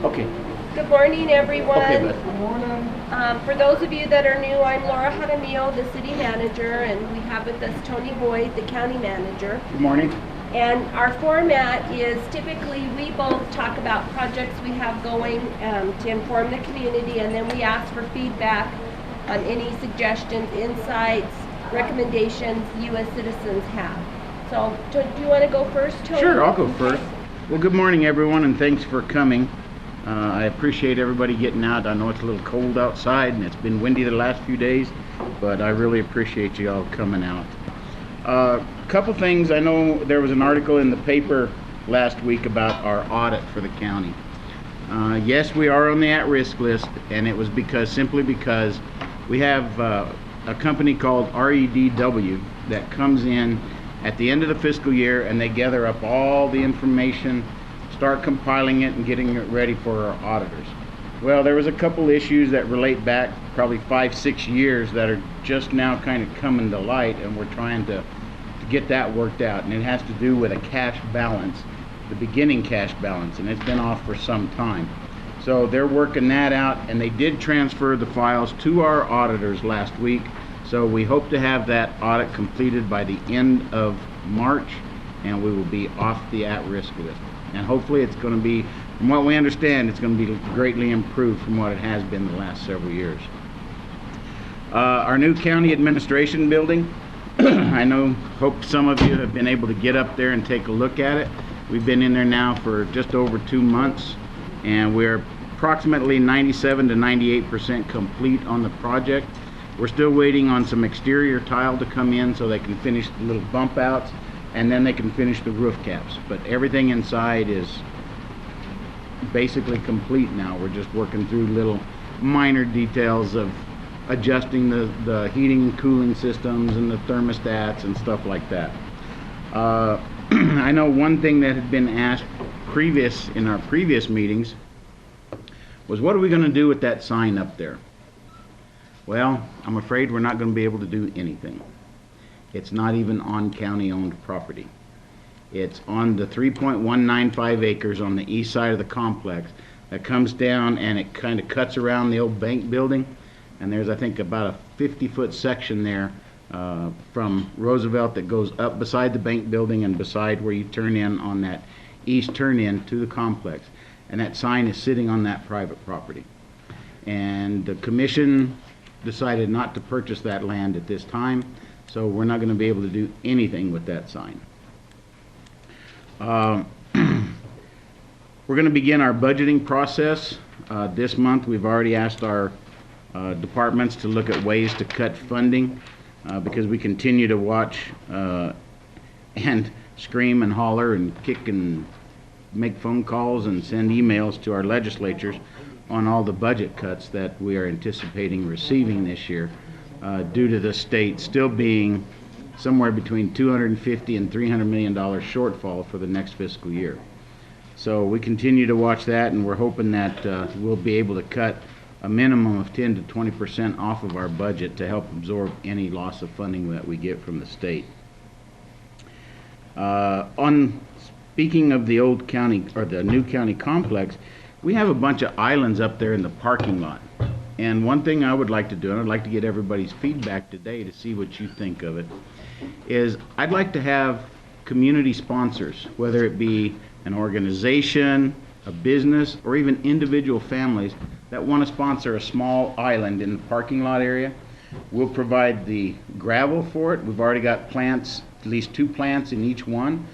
Okay. Good morning, everyone. Okay, bud. Good morning. For those of you that are new, I'm Laura Jaramillo, the city manager, and we have with us Tony Boyd, the county manager. Good morning. And our format is typically we both talk about projects we have going to inform the community, and then we ask for feedback on any suggestions, insights, recommendations you as citizens have. So, do you want to go first, Tony? Sure, I'll go first. Well, good morning, everyone, and thanks for coming. I appreciate everybody getting out. I know it's a little cold outside, and it's been windy the last few days, but I really appreciate you all coming out. A couple things. I know there was an article in the paper last week about our audit for the county. Yes, we are on the at-risk list, and it was simply because we have a company called REDW that comes in at the end of the fiscal year, and they gather up all the information, start compiling it and getting it ready for our auditors. Well, there was a couple issues that relate back probably 5-6 years that are just now kind of coming to light, and we're trying to get that worked out. And it has to do with a cash balance, the beginning cash balance, and it's been off for some time. So they're working that out, and they did transfer the files to our auditors last week. So we hope to have that audit completed by the end of March, and we will be off the at-risk list. And hopefully it's going to be, from what we understand, it's going to be greatly improved from what it has been the last several years. Our new county administration building, hope some of you have been able to get up there and take a look at it. We've been in there now for just over 2 months, and we're approximately 97 to 98% complete on the project. We're still waiting on some exterior tile to come in so they can finish the little bump outs, and then they can finish the roof caps. But everything inside is basically complete now. We're just working through little minor details of adjusting the heating and cooling systems and the thermostats and stuff like that. I know one thing that had been asked in our previous meetings was, what are we going to do with that sign up there? Well, I'm afraid we're not going to be able to do anything. It's not even on county-owned property. It's on the 3.195 acres on the east side of the complex that comes down, and it kind of cuts around the old bank building. And there's, I think, about a 50-foot section there from Roosevelt that goes up beside the bank building and beside where you turn in on that east turn-in to the complex. And that sign is sitting on that private property. And the commission decided not to purchase that land at this time, so we're not going to be able to do anything with that sign. We're going to begin our budgeting process this month. We've already asked our departments to look at ways to cut funding because we continue to watch and scream and holler and kick and make phone calls and send emails to our legislatures on all the budget cuts that we are anticipating receiving this year due to the state still being somewhere between $250 and $300 million shortfall for the next fiscal year. So we continue to watch that, and we're hoping that we'll be able to cut a minimum of 10 to 20% off of our budget to help absorb any loss of funding that we get from the state. Speaking of the old county, or the new county complex, we have a bunch of islands up there in the parking lot. And one thing I would like to do, and I'd like to get everybody's feedback today to see what you think of it, is I'd like to have community sponsors, whether it be an organization, a business, or even individual families that want to sponsor a small island in the parking lot area. We'll provide the gravel for it. We've already got plants, at least 2 plants in each one,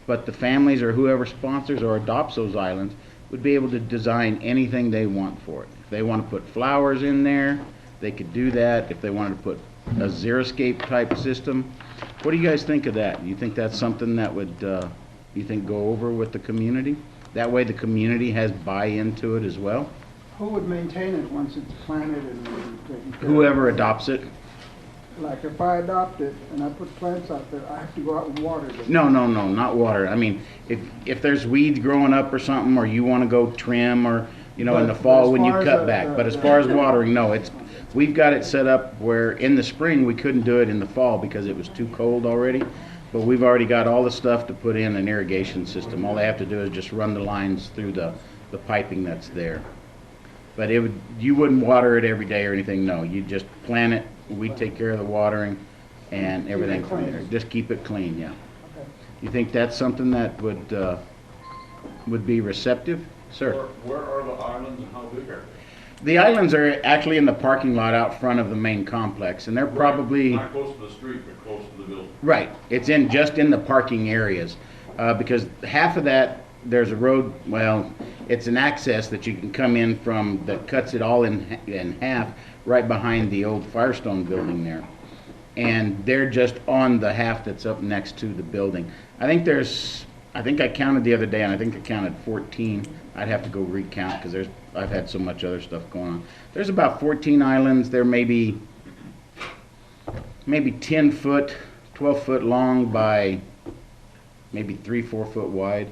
but the families or whoever sponsors or adopts those islands would be able to design anything they want for it. If they want to put flowers in there, they could do that. If they wanted to put a xeriscape type system. What do you guys think of that? You think that's something that would, you think, go over with the community? That way the community has buy-in to it as well? Who would maintain it once it's planted and taken care of? Whoever adopts it. Like if I adopt it and I put plants out there, I have to go out and water them. No, not water. I mean, if there's weeds growing up or something, or you want to go trim, or in the fall when you cut back. But as far as watering, no, we've got it set up where in the spring we couldn't do it in the fall because it was too cold already. But we've already got all the stuff to put in an irrigation system. All they have to do is just run the lines through the the piping that's there. But you wouldn't water it every day or anything, no. You just plant it, we take care of the watering and everything from there. Just keep it clean, yeah. Okay. You think that's something that would be receptive? Sir? Where are the islands and how big are they? The islands are actually in the parking lot out front of the main complex, and they're probably... Not close to the street, but close to the building. Right, it's just in the parking areas, because half of that, there's a road, well, it's an access that you can come in from, that cuts it all in half, right behind the old Firestone building there. And they're just on the half that's up next to the building. I think I counted the other day, and I think I counted 14. I'd have to go recount, because I've had so much other stuff going on. There's about 14 islands. They're maybe 10 foot, 12 foot long by maybe 3-4 foot wide.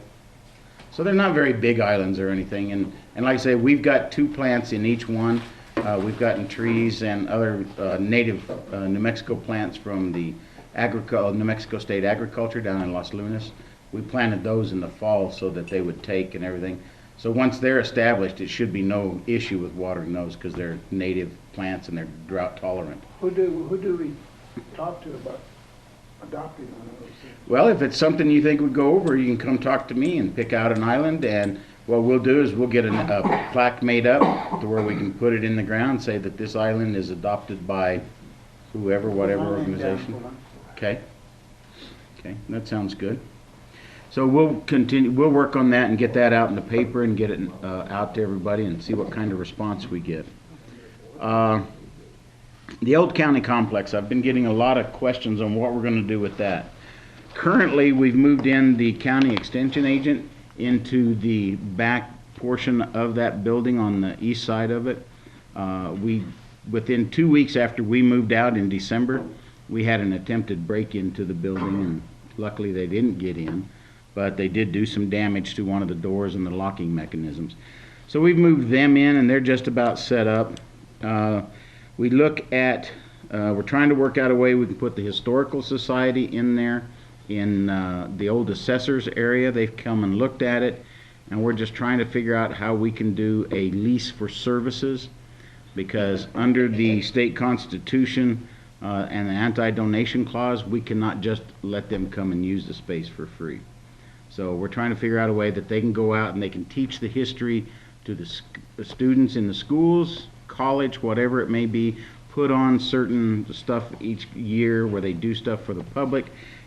So they're not very big islands or anything. And like I say, we've got 2 plants in each one. We've gotten trees and other native New Mexico plants from the New Mexico State Agriculture down in Los Lunas. We planted those in the fall so that they would take and everything. So once they're established, it should be no issue with watering those, because they're native plants and they're drought tolerant. Who do we talk to about adopting one of those things? Well, if it's something you think would go over, you can come talk to me and pick out an island, and what we'll do is we'll get a plaque made up to where we can put it in the ground, say that this island is adopted by whoever, whatever organization. Okay. Okay, that sounds good. So we'll work on that and get that out in the paper and get it out to everybody and see what kind of response we get. The old county complex, I've been getting a lot of questions on what we're going to do with that. Currently, we've moved in the county extension agent into the back portion of that building on the east side of it. Within 2 weeks after we moved out in December, we had an attempted break into the building, and luckily they didn't get in, but they did do some damage to one of the doors and the locking mechanisms. So we've moved them in, and they're just about set up. We look at, we're trying to work out a way we can put the Historical Society in there in the old assessors area. They've come and looked at it, and we're just trying to figure out how we can do a lease for services, because under the state constitution and the anti-donation clause, we cannot just let them come and use the space for free. So we're trying to figure out a way that they can go out and they can teach the history to the students in the schools, college, whatever it may be, put on certain stuff each year where they do stuff for the public,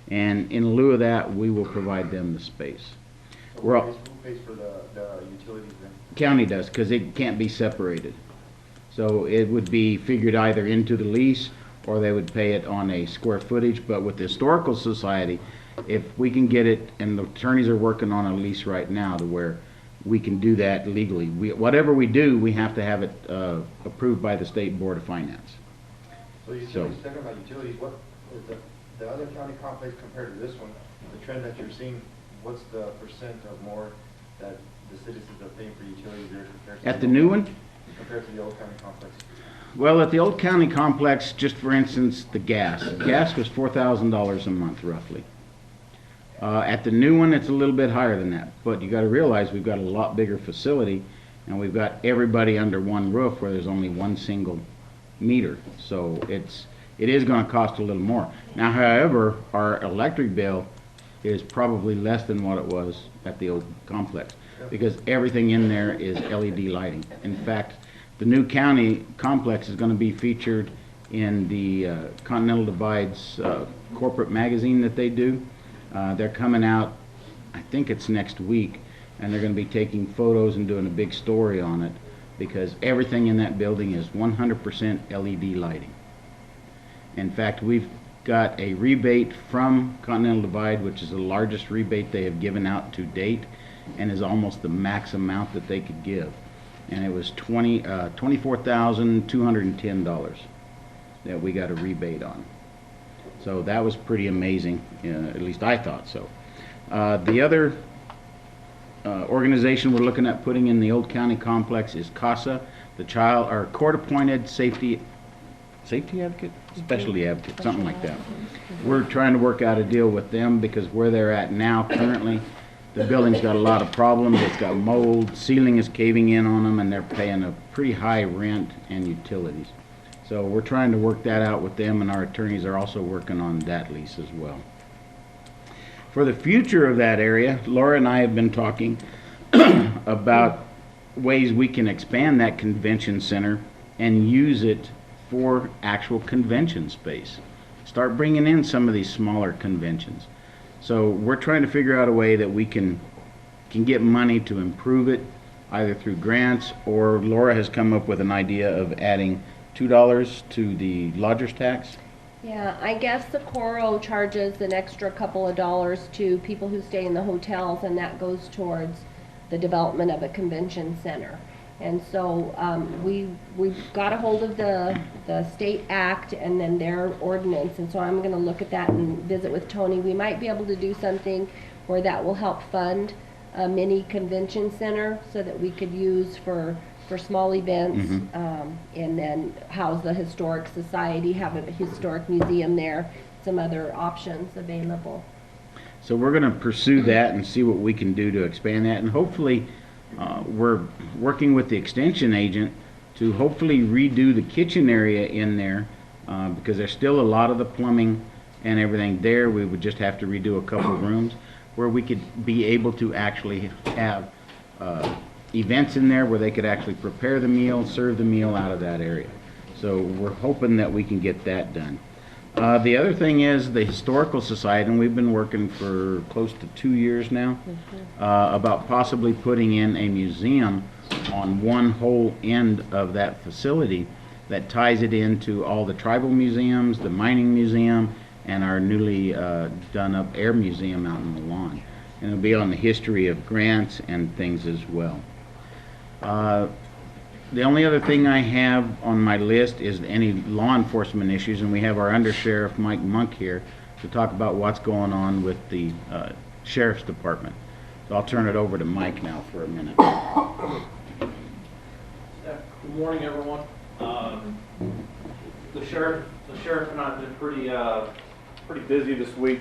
and in lieu of that, we will provide them the space. So who pays for the utilities then? County does, because it can't be separated. So it would be figured either into the lease, or they would pay it on a square footage. But with the Historical Society, if we can get it, and the attorneys are working on a lease right now to where we can do that legally. Whatever we do, we have to have it approved by the State Board of Finance. So utilities, talking about utilities, what is the other county complex compared to this one? The trend that you're seeing, what's the percent of more that the citizens are paying for utilities there compared to At the new one? Compared to the old county complex? Well, at the old county complex, just for instance, the gas. Gas was $4,000 a month, roughly. At the new one, it's a little bit higher than that. But you got to realize we've got a lot bigger facility, and we've got everybody under one roof where there's only one single meter. So it is going to cost a little more. Now, however, our electric bill is probably less than what it was at the old complex, because everything in there is LED lighting. In fact, the new county complex is going to be featured in the Continental Divide's corporate magazine that they do. They're coming out, I think it's next week, and they're going to be taking photos and doing a big story on it, because everything in that building is 100% LED lighting. In fact, we've got a rebate from Continental Divide, which is the largest rebate they have given out to date, and is almost the max amount that they could give. And it was $24,210 that we got a rebate on. So that was pretty amazing, at least I thought so. The other organization we're looking at putting in the old county complex is CASA, the court-appointed safety advocate? Specialty advocate, something like that. We're trying to work out a deal with them, because where they're at now currently, The building's got a lot of problems. It's got mold, ceiling is caving in on them, and they're paying a pretty high rent and utilities. So we're trying to work that out with them, and our attorneys are also working on that lease as well. For the future of that area, Laura and I have been talking about ways we can expand that convention center and use it for actual convention space. Start bringing in some of these smaller conventions. So we're trying to figure out a way that we can get money to improve it, either through grants, or Laura has come up with an idea of adding $2 to the lodger's tax. Yeah, I guess the Coro charges an extra couple of dollars to people who stay in the hotels, and that goes towards the development of a convention center. And so we got a hold of the state act and then their ordinance, and so I'm going to look at that and visit with Tony. We might be able to do something where that will help fund a mini convention center so that we could use for small events, and then house the Historic Society, have a historic museum there, some other options available. So we're going to pursue that and see what we can do to expand that, and hopefully we're working with the extension agent to hopefully redo the kitchen area in there, because there's still a lot of the plumbing and everything there. We would just have to redo a couple of rooms where we could be able to actually have events in there where they could actually prepare the meal, serve the meal out of that area. So we're hoping that we can get that done. The other thing is the Historical Society, and we've been working for close to 2 years now, about possibly putting in a museum on one whole end of that facility that ties it into all the tribal museums, the mining museum, and our newly done up air museum out in the lawn. And it'll be on the history of grants and things as well. The only other thing I have on my list is any law enforcement issues, and we have our Undersheriff Mike Monk here to talk about what's going on with the Sheriff's Department. So I'll turn it over to Mike now for a minute. Good morning, everyone. The sheriff and I have been pretty busy this week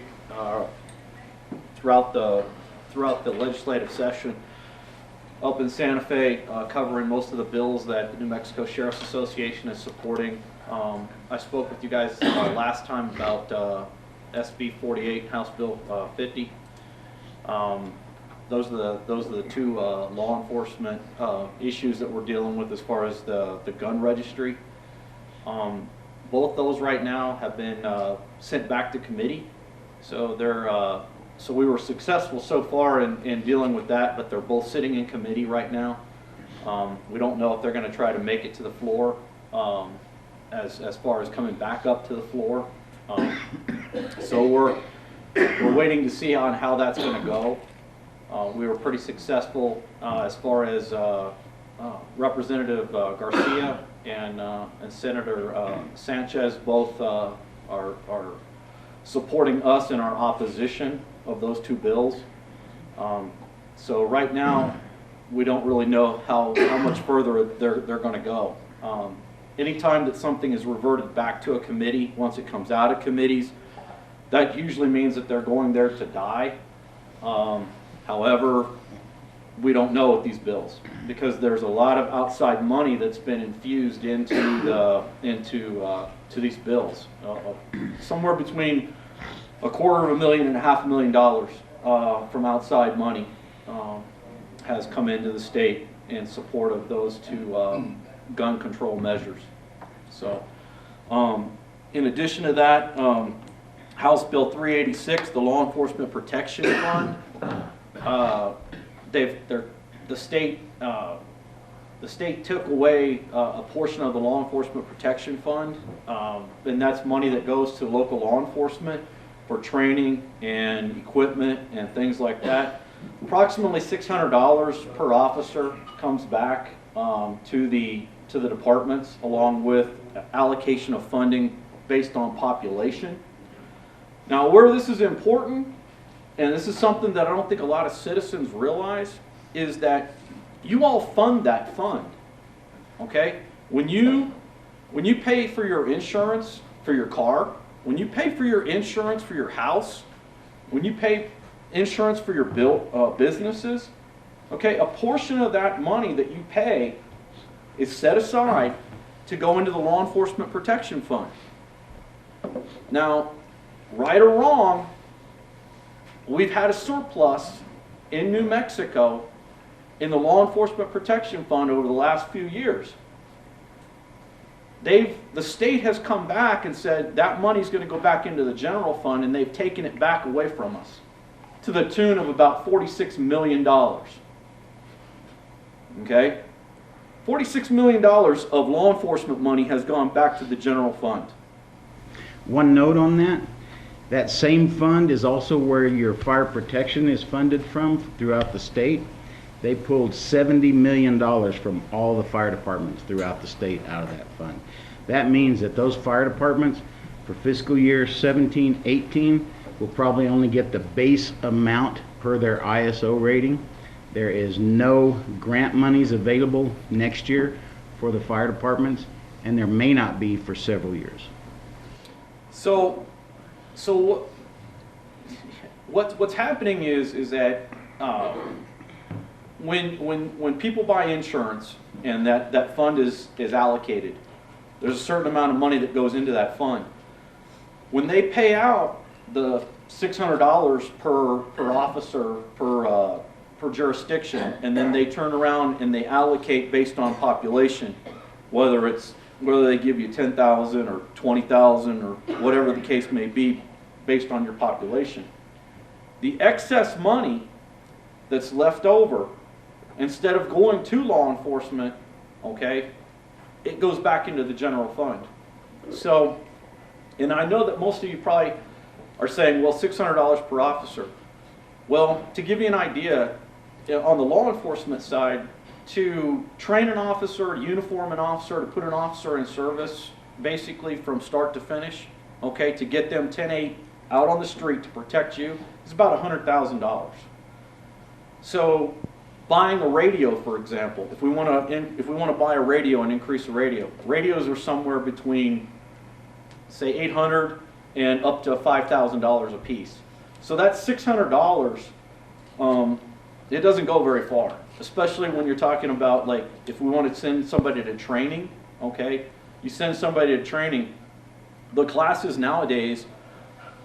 throughout the legislative session up in Santa Fe, covering most of the bills that the New Mexico Sheriff's Association is supporting. I spoke with you guys last time about SB 48, House Bill 50. Those are the two law enforcement issues that we're dealing with as far as the gun registry. Both those right now have been sent back to committee, so so we were successful so far in dealing with that, but they're both sitting in committee right now. We don't know if they're going to try to make it to the floor as far as coming back up to the floor. So we're waiting to see on how that's going to go. We were pretty successful as far as Representative Garcia and Senator Sanchez both are supporting us in our opposition of those two bills. So right now we don't really know how much further they're going to go. Anytime that something is reverted back to a committee, once it comes out of committees, that usually means that they're going there to die. However, we don't know with these bills because there's a lot of outside money that's been infused into these bills. Somewhere between $250,000 and $500,000 from outside money has come into the state in support of those two gun control measures. So, in addition to that, House Bill 386, the Law Enforcement Protection Fund. The state took away a portion of the Law Enforcement Protection Fund, and that's money that goes to local law enforcement for training and equipment and things like that. Approximately $600 per officer comes back to the departments, along with allocation of funding based on population. Now, where this is important, and this is something that I don't think a lot of citizens realize, is that you all fund that fund, okay? When you pay for your insurance for your car, when you pay for your insurance for your house, when you pay insurance for your businesses, okay, a portion of that money that you pay is set aside to go into the Law Enforcement Protection Fund. Now, right or wrong, we've had a surplus in New Mexico in the Law Enforcement Protection Fund over the last few years. The state has come back and said that money's going to go back into the general fund, and they've taken it back away from us to the tune of about $46 million. Okay? $46 million of law enforcement money has gone back to the general fund. One note on that, that same fund is also where your fire protection is funded from throughout the state. They pulled $70 million from all the fire departments throughout the state out of that fund. That means that those fire departments for fiscal year 17-18 will probably only get the base amount per their ISO rating. There is no grant monies available next year for the fire departments, and there may not be for several years. So what's happening is that when people buy insurance and that fund is allocated, there's a certain amount of money that goes into that fund. When they pay out the $600 per officer per jurisdiction, and then they turn around and they allocate based on population, whether they give you 10,000 or 20,000 or whatever the case may be based on your population. The excess money that's left over, instead of going to law enforcement, okay, it goes back into the general fund. So, and I know that most of you probably are saying, well, $600 per officer. Well, to give you an idea, on the law enforcement side, to train an officer, to uniform an officer, to put an officer in service, basically from start to finish, okay, to get them 10-8 out on the street to protect you, is about $100,000. So, buying a radio, for example, if we want to buy a radio and increase the radio, radios are somewhere between, say, $800 and up to $5,000 a piece. So that's $600. It doesn't go very far, especially when you're talking about, like, if we want to send somebody to training, okay, you send somebody to training. The classes nowadays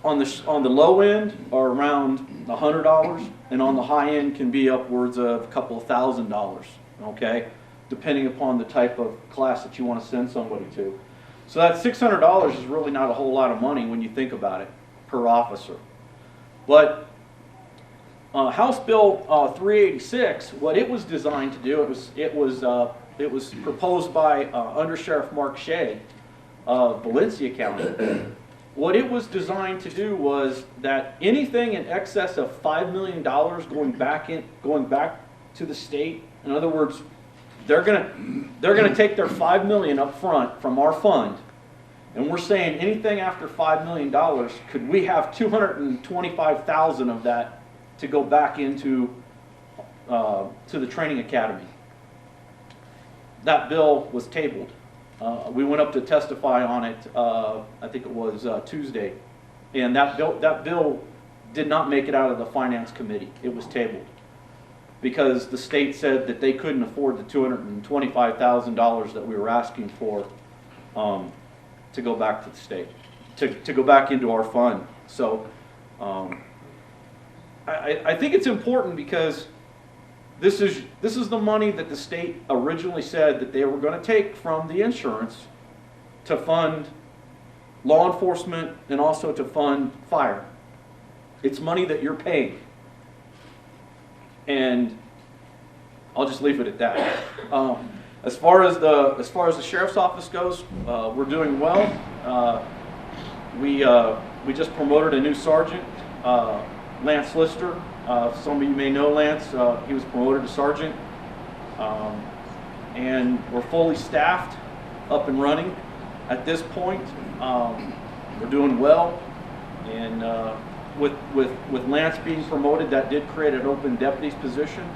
on the low end are around $100, and on the high end can be upwards of a couple of $1,000, okay, depending upon the type of class that you want to send somebody to. So that $600 is really not a whole lot of money when you think about it per officer. But House Bill 386, what it was designed to do, it was proposed by Under Sheriff Mark Shea of Valencia County. What it was designed to do was that anything in excess of $5 million going back to the state. In other words, they're gonna take their $5 million up front from our fund, and we're saying anything after $5 million, could we have $225,000 of that to go back into to the training academy? That bill was tabled. We went up to testify on it. I think it was Tuesday, and that bill did not make it out of the Finance Committee. It was tabled because the state said that they couldn't afford the $225,000 that we were asking for to go back to the state, to go back into our fund. So I think it's important because this is the money that the state originally said that they were going to take from the insurance to fund law enforcement and also to fund fire. It's money that you're paying. And I'll just leave it at that. As far as the sheriff's office goes, we're doing well. We just promoted a new sergeant, Lance Lister. Some of you may know Lance. He was promoted to sergeant, and we're fully staffed, up and running at this point. We're doing well, and with Lance being promoted, that did create an open deputy's position.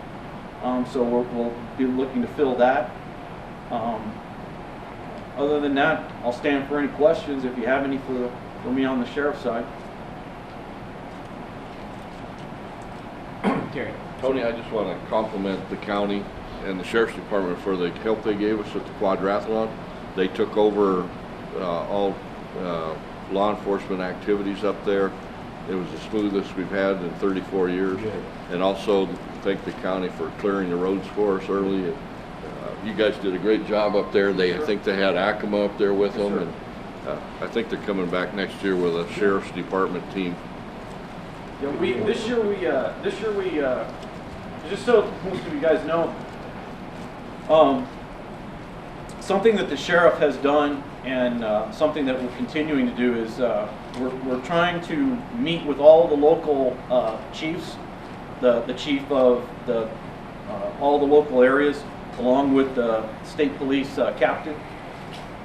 So we'll be looking to fill that. Other than that, I'll stand for any questions if you have any for me on the sheriff's side. Terry. Tony, I just want to compliment the county and the sheriff's department for the help they gave us at the quadrathlon. They took over all law enforcement activities up there. It was the smoothest we've had in 34 years. Good. And also thank the county for clearing the roads for us early. You guys did a great job up there. I think they had Acoma up there with them, and I think they're coming back next year with a sheriff's department team. Yeah, this year we just so most of you guys know, something that the sheriff has done and something that we're continuing to do is we're trying to meet with all the local chiefs, the chief of all the local areas, along with the state police captain,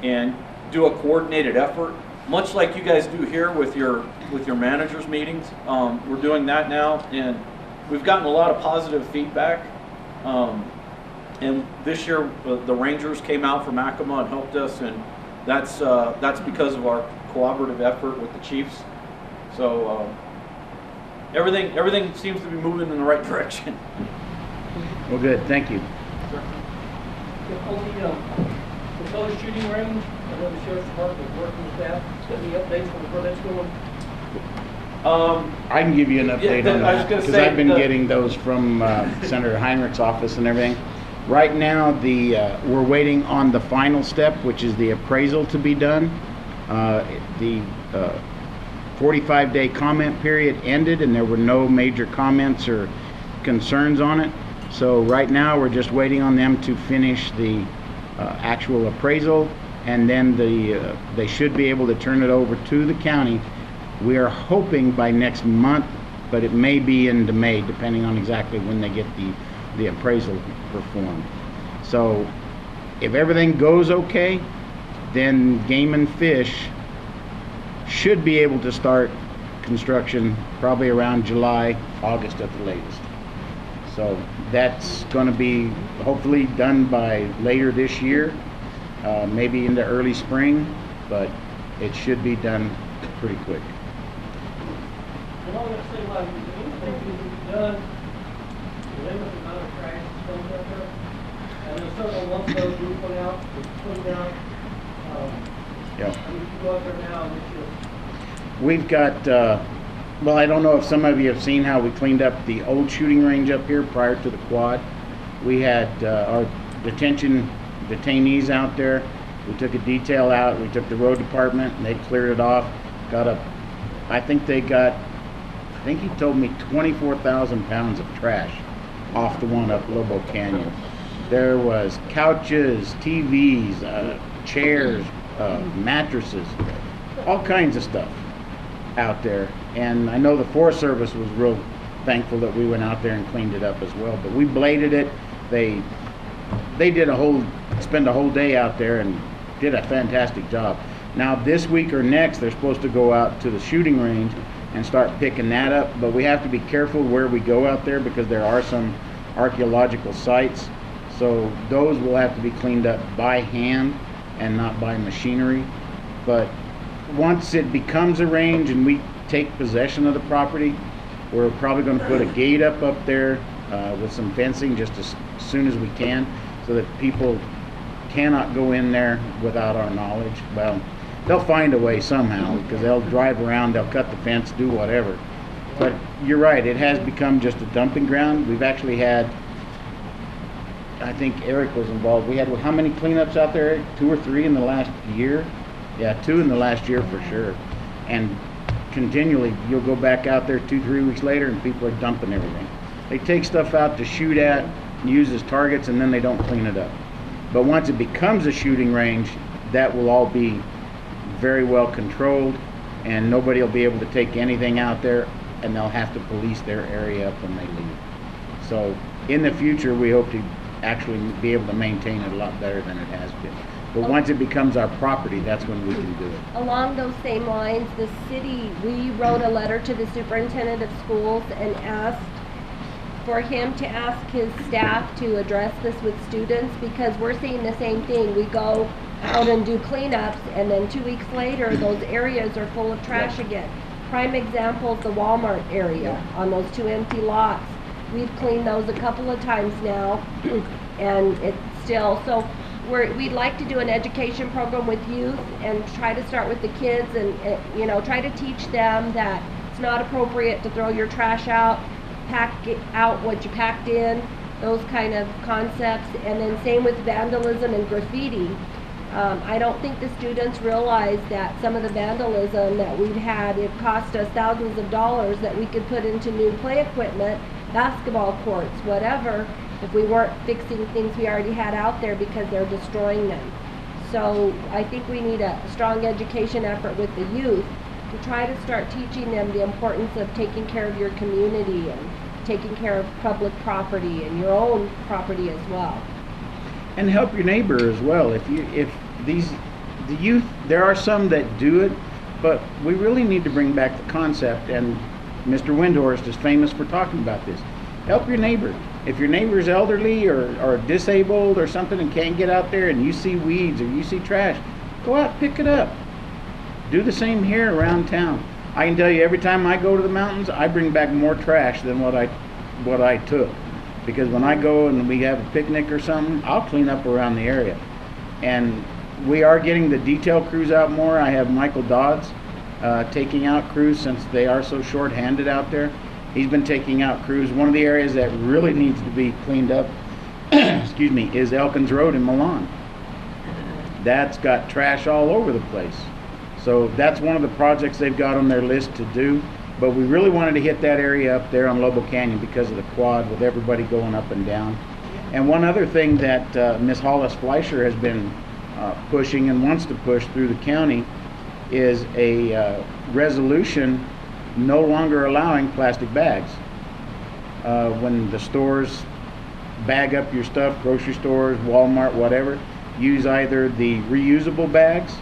and do a coordinated effort, much like you guys do here with your managers meetings. We're doing that now, and we've gotten a lot of positive feedback. And this year, the Rangers came out from Acoma and helped us, and that's because of our cooperative effort with the Chiefs. So everything seems to be moving in the right direction. Well, good, thank you. On the proposed shooting range, I know the sheriff's department is working with that. Any updates on where that's going? I can give you an update Yeah, on I was that, gonna because say I've been the- getting those from Senator Heinrich's office and everything. Right now, we're waiting on the final step, which is the appraisal to be done. The 45-day comment period ended, and there were no major comments or concerns on it. So right now, we're just waiting on them to finish the actual appraisal, and then they should be able to turn it over to the county. We are hoping by next month, but it may be into May, depending on exactly when they get the appraisal performed. So if everything goes okay, then Game and Fish should be able to start construction probably around July, August at the latest. So that's going to be hopefully done by later this year, maybe into early spring, but it should be done pretty quick. Along that same line, is there anything that can be done to limit the amount of trash that comes out there? And there's certainly one of those we put out, cleaned out. Yeah. I mean, if you go out there now, and it's We've got, well, I don't know if some of you have seen how we cleaned up the old shooting range up here prior to the quad. We had our detainees out there. We took a detail out. We took the road department, and they cleared it off. I think he told me 24,000 pounds of trash off the one up Lobo Canyon. There was couches, TVs, chairs, mattresses, all kinds of stuff out there. And I know the Forest Service was real thankful that we went out there and cleaned it up as well. But we bladed it. They spend a whole day out there and did a fantastic job. Now this week or next, they're supposed to go out to the shooting range and start picking that up. But we have to be careful where we go out there, because there are some archaeological sites. So those will have to be cleaned up by hand and not by machinery. But once it becomes a range and we take possession of the property, we're probably going to put a gate up there with some fencing just as soon as we can, so that people cannot go in there without our knowledge. Well, they'll find a way somehow, because they'll drive around, they'll cut the fence, do whatever. But you're right, it has become just a dumping ground. We've actually had, I think Eric was involved. We had, how many cleanups out there, Eric? 2 or 3 in the last year? Yeah, 2 in the last year for sure. And continually, you'll go back out there 2-3 weeks later and people are dumping everything. They take stuff out to shoot at, use as targets, and then they don't clean it up. But once it becomes a shooting range, that will all be very well controlled, and nobody will be able to take anything out there, and they'll have to police their area up when they leave. So in the future, we hope to actually be able to maintain it a lot better than it has been. But once it becomes our property, that's when we can do it. Along those same lines, the city, we wrote a letter to the superintendent of schools and asked for him to ask his staff to address this with students, because we're seeing the same thing. We go out and do cleanups, and then 2 weeks later, those areas are full of trash again. Prime example is the Walmart area on those 2 empty lots. We've cleaned those a couple of times now, and it's still, so we'd like to do an education program with youth and try to start with the kids and, you know, try to teach them that it's not appropriate to throw your trash out, pack it out what you packed in, those kind of concepts. And then same with vandalism and graffiti. I don't think the students realize that some of the vandalism that we've had, it cost us thousands of dollars that we could put into new play equipment, basketball courts, whatever, if we weren't fixing things we already had out there because they're destroying them. So I think we need a strong education effort with the youth to try to start teaching them the importance of taking care of your community and taking care of public property and your own property as well. And help your neighbor as well. If the youth, there are some that do it, but we really need to bring back the concept, and Mr. Windhorst is famous for talking about this. Help your neighbor. If your neighbor's elderly or disabled or something and can't get out there and you see weeds or you see trash, go out, pick it up. Do the same here around town. I can tell you, every time I go to the mountains, I bring back more trash than what I took. Because when I go and we have a picnic or something, I'll clean up around the area. And we are getting the detail crews out more. I have Michael Dodds taking out crews since they are so short-handed out there. He's been taking out crews. One of the areas that really needs to be cleaned up, excuse me, is Elkins Road in Milan. That's got trash all over the place. So that's one of the projects they've got on their list to do. But we really wanted to hit that area up there on Lobo Canyon because of the quad with everybody going up and down. And one other thing that Ms. Hollis Fleischer has been pushing and wants to push through the county is a resolution no longer allowing plastic bags. When the stores bag up your stuff, grocery stores, Walmart, whatever, use either the reusable bags,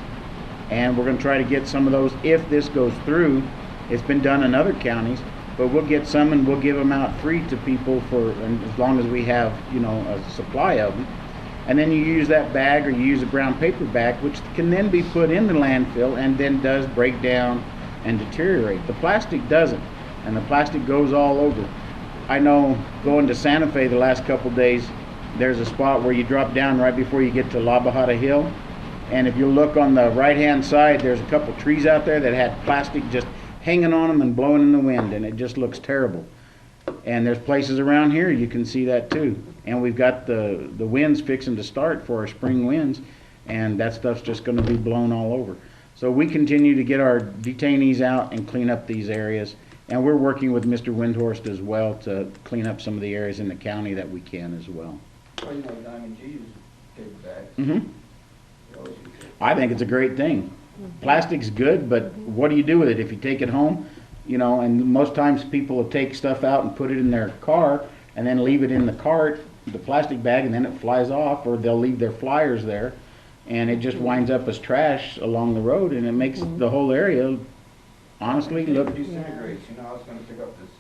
and we're going to try to get some of those if this goes through. It's been done in other counties, but we'll get some and we'll give them out free to people and as long as we have, you know, a supply of them. And then you use that bag or you use a brown paper bag, which can then be put in the landfill and then does break down and deteriorate. The plastic doesn't, and the plastic goes all over. I know going to Santa Fe the last couple days, there's a spot where you drop down right before you get to La Bajada Hill, and if you look on the right hand side, there's a couple trees out there that had plastic just hanging on them and blowing in the wind, and it just looks terrible. And there's places around here you can see that too. And we've got the winds fixing to start for our spring winds, and that stuff's just going to be blown all over. So we continue to get our detainees out and clean up these areas, and we're working with Mr. Windhorst as well to clean up some of the areas in the county that we can as well. Well, you know, Diamond G uses paper bags. Mm-hmm. They always use it. I think it's a great thing. Plastic's good, but what do you do with it if you take it home? You know, and most times people will take stuff out and put it in their car and then leave it in the cart, the plastic bag, and then it flies off, or they'll leave their flyers there, and it just winds up as trash along the road, and it makes the whole area, honestly, look. It disintegrates. You know, I was going to pick up this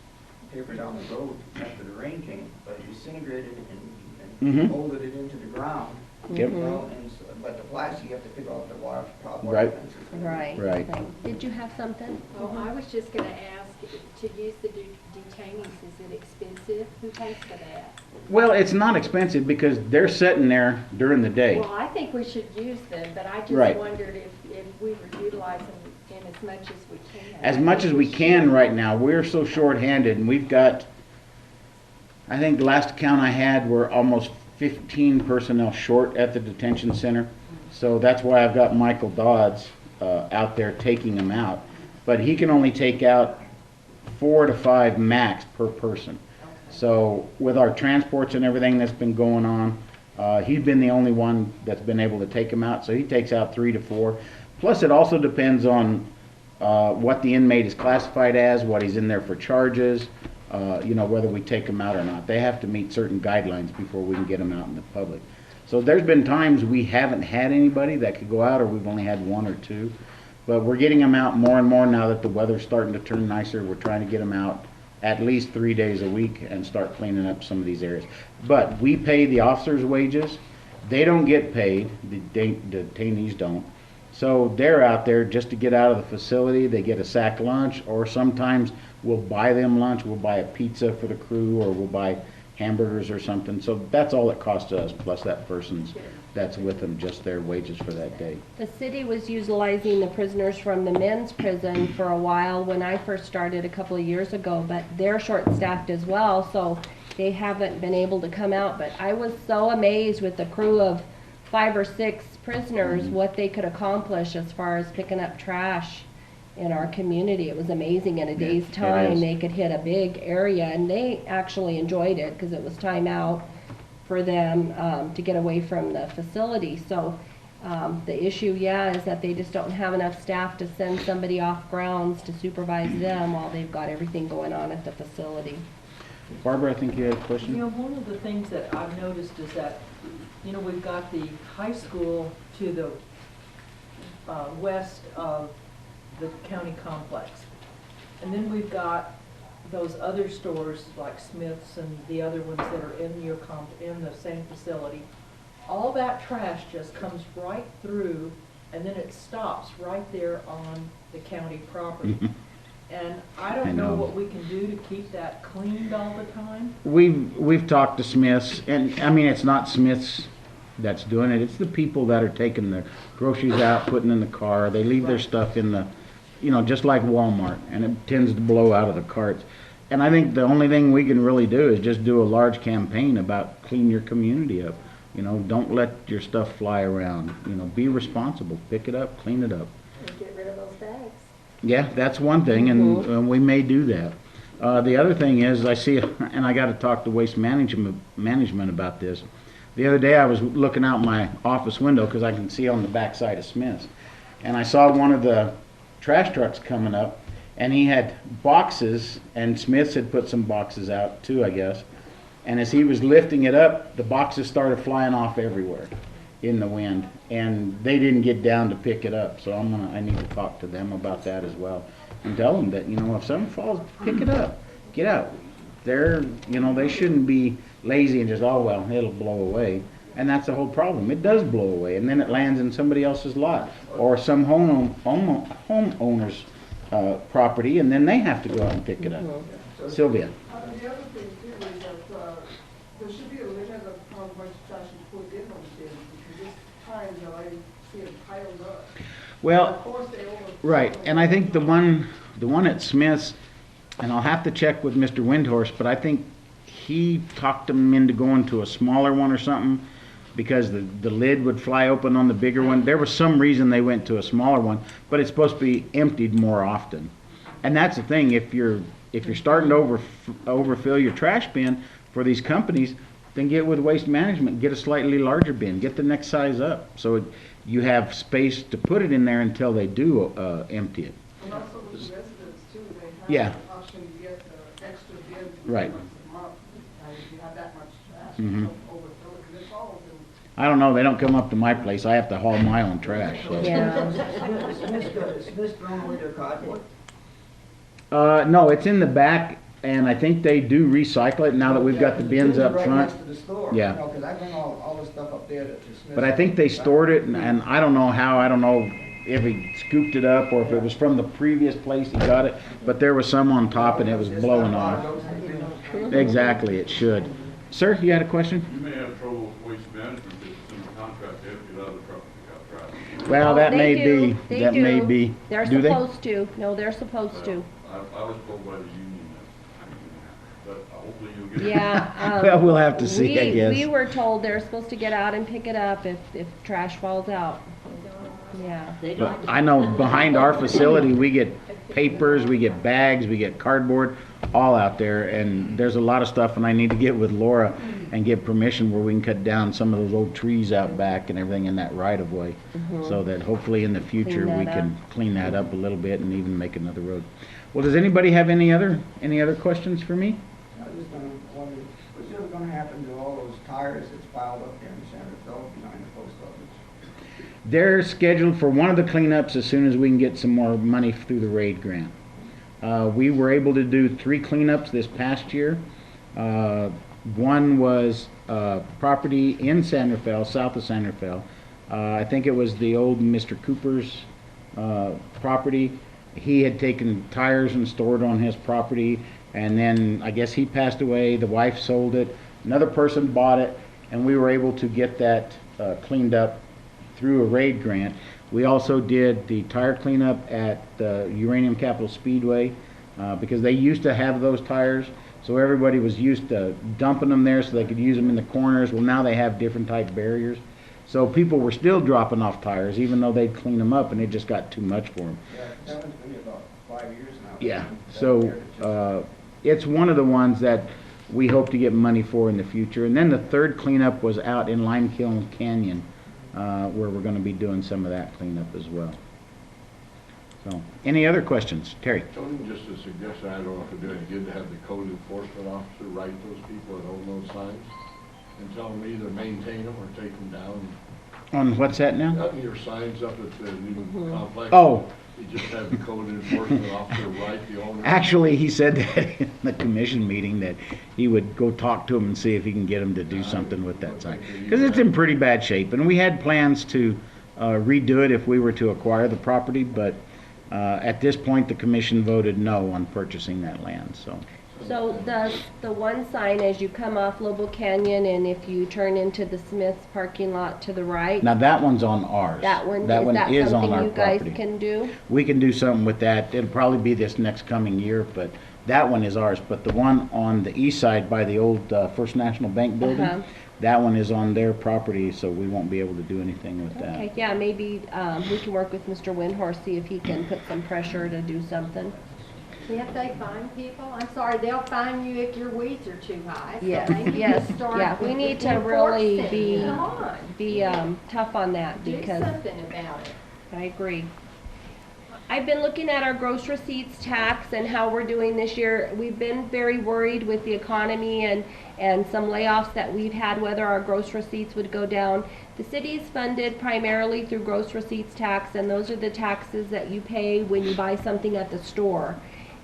paper down the road after the rain came, but it disintegrated and molded it into the ground. Yep. You know, but the plastic, you have to pick off the water. Right. Right. Did you have something? Oh, I was just gonna ask, to use the detainees, is it expensive? Who pays for that? Well, it's not expensive because they're sitting there during the day. Well, I think we should use them, but I just Right. wondered if we would utilize them in as much as we can. As much as we can right now. We're so short-handed, and we've got, I think the last count I had, we're almost 15 personnel short at the detention center. So that's why I've got Michael Dodds out there taking them out. But he can only take out 4 to 5 max per person. So with our transports and everything that's been going on, he's been the only one that's been able to take them out. So he takes out 3 to 4. Plus it also depends on what the inmate is classified as, what he's in there for charges, you know, whether we take them out or not. They have to meet certain guidelines before we can get them out in the public. So there's been times we haven't had anybody that could go out, or we've only had 1 or 2. But we're getting them out more and more now that the weather's starting to turn nicer. We're trying to get them out at least 3 days a week and start cleaning up some of these areas. But we pay the officers' wages. They don't get paid. The detainees don't. So they're out there just to get out of the facility. They get a sack lunch, or sometimes we'll buy them lunch. We'll buy a pizza for the crew, or we'll buy hamburgers or something. So that's all it costs us, plus that person's that's with them, just their wages for that day. The city was utilizing the prisoners from the men's prison for a while when I first started a couple of years ago, but they're short-staffed as well, so they haven't been able to come out. But I was so amazed with the crew of 5 or 6 prisoners, what they could accomplish as far as picking up trash in our community. It was amazing. In a day's it time, is. they could hit a big area, and they actually enjoyed it because it was time out for them to get away from the facility. So the issue, is that they just don't have enough staff to send somebody off grounds to supervise them while they've got everything going on at the facility. Barbara, I think you had a question? One of the things that I've noticed is that, we've got the high school to the west of the county complex. And then we've got those other stores like Smith's and the other ones that are in in the same facility. All that trash just comes right through, and then it stops right there on the county property. And I I don't know. know what we can do to keep that cleaned all the time. We've talked to Smiths, and I mean, it's not Smiths that's doing it. It's the people that are taking their groceries out, putting in the car. They leave their stuff in the, just like Walmart, and it tends to blow out of the carts. And I think the only thing we can really do is just do a large campaign about clean your community up. Don't let your stuff fly around. Be responsible. Pick it up, clean it up. And get rid of those bags. Yeah, that's one thing, and we may do that. The other thing is, I see, and I got to talk to Waste Management about this. The other day I was looking out my office window because I can see on the back side of Smith's, and I saw one of the trash trucks coming up, and he had boxes, and Smith's had put some boxes out too, I guess. And as he was lifting it up, the boxes started flying off everywhere in the wind, and they didn't get down to pick it up. So I need to talk to them about that as well, and tell them that if something falls, pick it up, get out. They shouldn't be lazy and just, oh well, it'll blow away. And that's the whole problem. It does blow away, and then it lands in somebody else's lot or some homeowner's property, and then they have to go out and pick it up. Sylvia. The other thing too is that there should be a limit of how much trash you put in those bins, because there's times that I see it piled up. Well, Of course they overflow. right, and I think the one at Smith's, and I'll have to check with Mr. Windhorse, but I think he talked them into going to a smaller one or something, because the lid would fly open on the bigger one. There was some reason they went to a smaller one, but it's supposed to be emptied more often. And that's the thing, if you're starting to overfill your trash bin for these companies, then get with Waste Management, get a slightly larger bin, get the next size up, so you have space to put it in there until they do empty it. And also with residents too, they have Yeah. the option to get the extra bin Right. once a month. If you have that much trash, Mhm. you don't overfill it, 'cause it's all of them. I don't know, they don't come up to my place, I have to haul my own trash, so. Yeah. Smith's thrown away their cardboard? No, it's in the back, and I think they do recycle it now that we've got the bins up Right front. next to the store. Yeah. Because I bring all the stuff up there to Smith's. But I think they stored it, and I don't know how, I don't know if he scooped it up or if it was from the previous place he got it, but there was some on top and it was blowing off. Exactly, it should. Sir, you had a question? You may have trouble with Waste Management if it's in the contract, they have to get out of the truck and pick up trash. Well, that They may do. be, They that may do. be. They're Do they? supposed to. No, they're supposed to. I was told by the union that, but hopefully you'll get it. Yeah. Well, we'll have to see, I guess. We were told they're supposed to get out and pick it up if trash falls out. Yeah. But I know behind our facility, we get papers, we get bags, we get cardboard, all out there, and there's a lot of stuff, and I need to get with Laura and get permission where we can cut down some of those old trees out back and everything in that right of way, so that hopefully in the future Clean we that can clean that up a little bit and even make another road. Well, does anybody have any other questions for me? I was just gonna wonder, what's ever gonna happen to all those tires that's piled up there in Santa Fe behind the post office? They're scheduled for one of the cleanups as soon as we can get some more money through the RAID grant. We were able to do 3 cleanups this past year. One was property in San Rafael, south of San Rafael. I think it was the old Mr. Cooper's property. He had taken tires and stored on his property, and then I guess he passed away, the wife sold it, another person bought it, and we were able to get that cleaned up through a RAID grant. We also did the tire cleanup at the Uranium Capital Speedway because they used to have those tires, so everybody was used to dumping them there so they could use them in the corners. Well, now they have different type barriers. So people were still dropping off tires even though they'd clean them up, and it just got too much for them. Yeah, that one's been about 5 years now. Yeah, so it's one of the ones that we hope to get money for in the future. And then the third cleanup was out in Limekiln Canyon, where we're going to be doing some of that cleanup as well. So, any other questions? Terry? Tony, just a suggestion, I don't know if it'd do any good to have the code enforcement officer write those people that own those signs and tell them either maintain them or take them down. On what's that now? Your signs up at the new complex. Oh. You just have the code enforcement officer write the owner. Actually, he said that in the commission meeting that he would go talk to him and see if he can get him to do something with that sign. Because it's in pretty bad shape, and we had plans to redo it if we were to acquire the property, but at this point, the commission voted no on purchasing that land, so. So the one sign as you come off Lobo Canyon and if you turn into the Smith's parking lot to the right, Now, that one's on ours. that one, That one is is that on something our you guys property. can do? We can do something with that. It'll probably be this next coming year, but that one is ours. But the one on the east side by the old First National Bank building, Uh-huh. that one is on their property, so we won't be able to do anything with that. Okay, yeah, maybe we can work with Mr. Windhorse, see if he can put some pressure to do something. If they fine people, I'm sorry, they'll fine you if your weeds are too high. So Yes, maybe yes, just start yeah, we with need to really enforcing. Come on, be tough on that do because something about it. I agree. I've been looking at our gross receipts tax and how we're doing this year. We've been very worried with the economy and some layoffs that we've had, whether our gross receipts would go down. The city is funded primarily through gross receipts tax, and those are the taxes that you pay when you buy something at the store.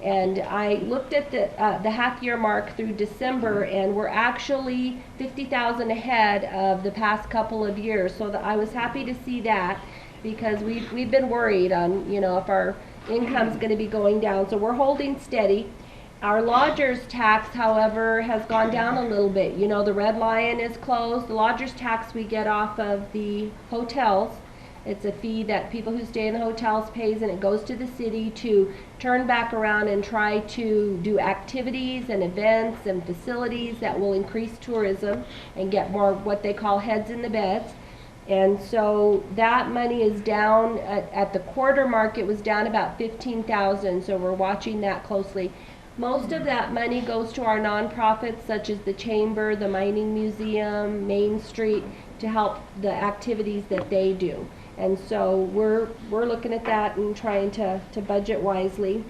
And I looked at the half-year mark through December, and we're actually 50,000 ahead of the past couple of years. So I was happy to see that because we've been worried on, you know, if our income's going to be going down. So we're holding steady. Our lodger's tax, however, has gone down a little bit. You know, the Red Lion is closed. The lodger's tax we get off of the hotels. It's a fee that people who stay in the hotels pays, and it goes to the city to turn back around and try to do activities and events and facilities that will increase tourism and get more what they call heads in the beds. And so that money is down at the quarter mark. It was down about 15,000, so we're watching that closely. Most of that money goes to our nonprofits such as the Chamber, the Mining Museum, Main Street, to help the activities that they do. And so we're looking at that and trying to budget wisely.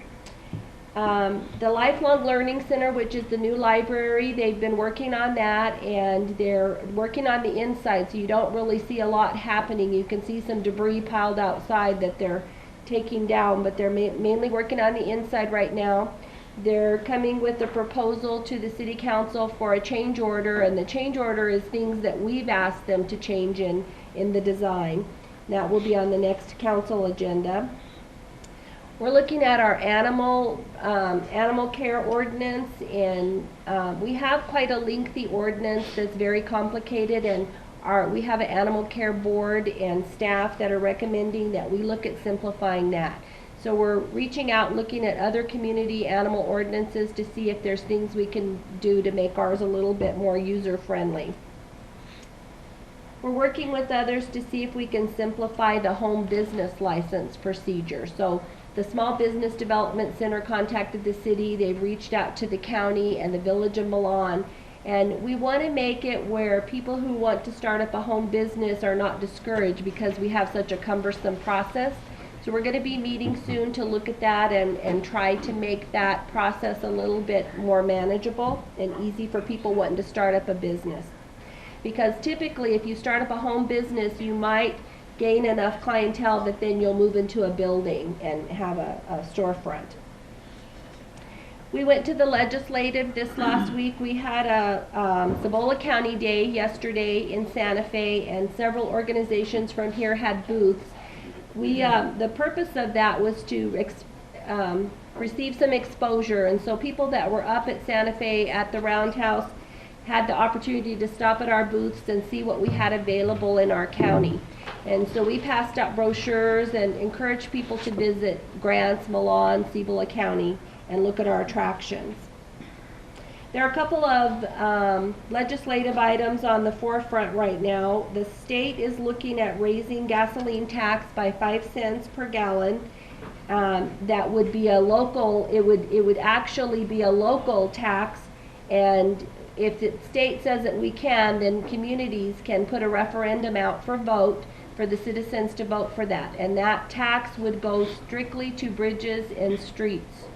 The Lifelong Learning Center, which is the new library, they've been working on that, and they're working on the inside, so you don't really see a lot happening. You can see some debris piled outside that they're taking down, but they're mainly working on the inside right now. They're coming with a proposal to the city council for a change order, and the change order is things that we've asked them to change in the design. That will be on the next council agenda. We're looking at our animal care ordinance, and we have quite a lengthy ordinance that's very complicated, and we have an animal care board and staff that are recommending that we look at simplifying that. So we're reaching out, looking at other community animal ordinances to see if there's things we can do to make ours a little bit more user-friendly. We're working with others to see if we can simplify the home business license procedure. So the Small Business Development Center contacted the city, they've reached out to the county and the Village of Milan, and we want to make it where people who want to start up a home business are not discouraged because we have such a cumbersome process. So we're going to be meeting soon to look at that and try to make that process a little bit more manageable and easy for people wanting to start up a business. Because typically if you start up a home business, you might gain enough clientele that then you'll move into a building and have a storefront. We went to the legislative this last week. We had a Cibola County Day yesterday in Santa Fe, and several organizations from here had booths. The purpose of that was to receive some exposure, and so people that were up at Santa Fe at the Roundhouse had the opportunity to stop at our booths and see what we had available in our county. And so we passed out brochures and encouraged people to visit Grants, Milan, Cibola County, and look at our attractions. There are a couple of legislative items on the forefront right now. The state is looking at raising gasoline tax by 5 cents per gallon. That would be a local, it would actually be a local tax, and if the state says that we can, then communities can put a referendum out for vote for the citizens to vote for that. And that tax would go strictly to bridges and streets.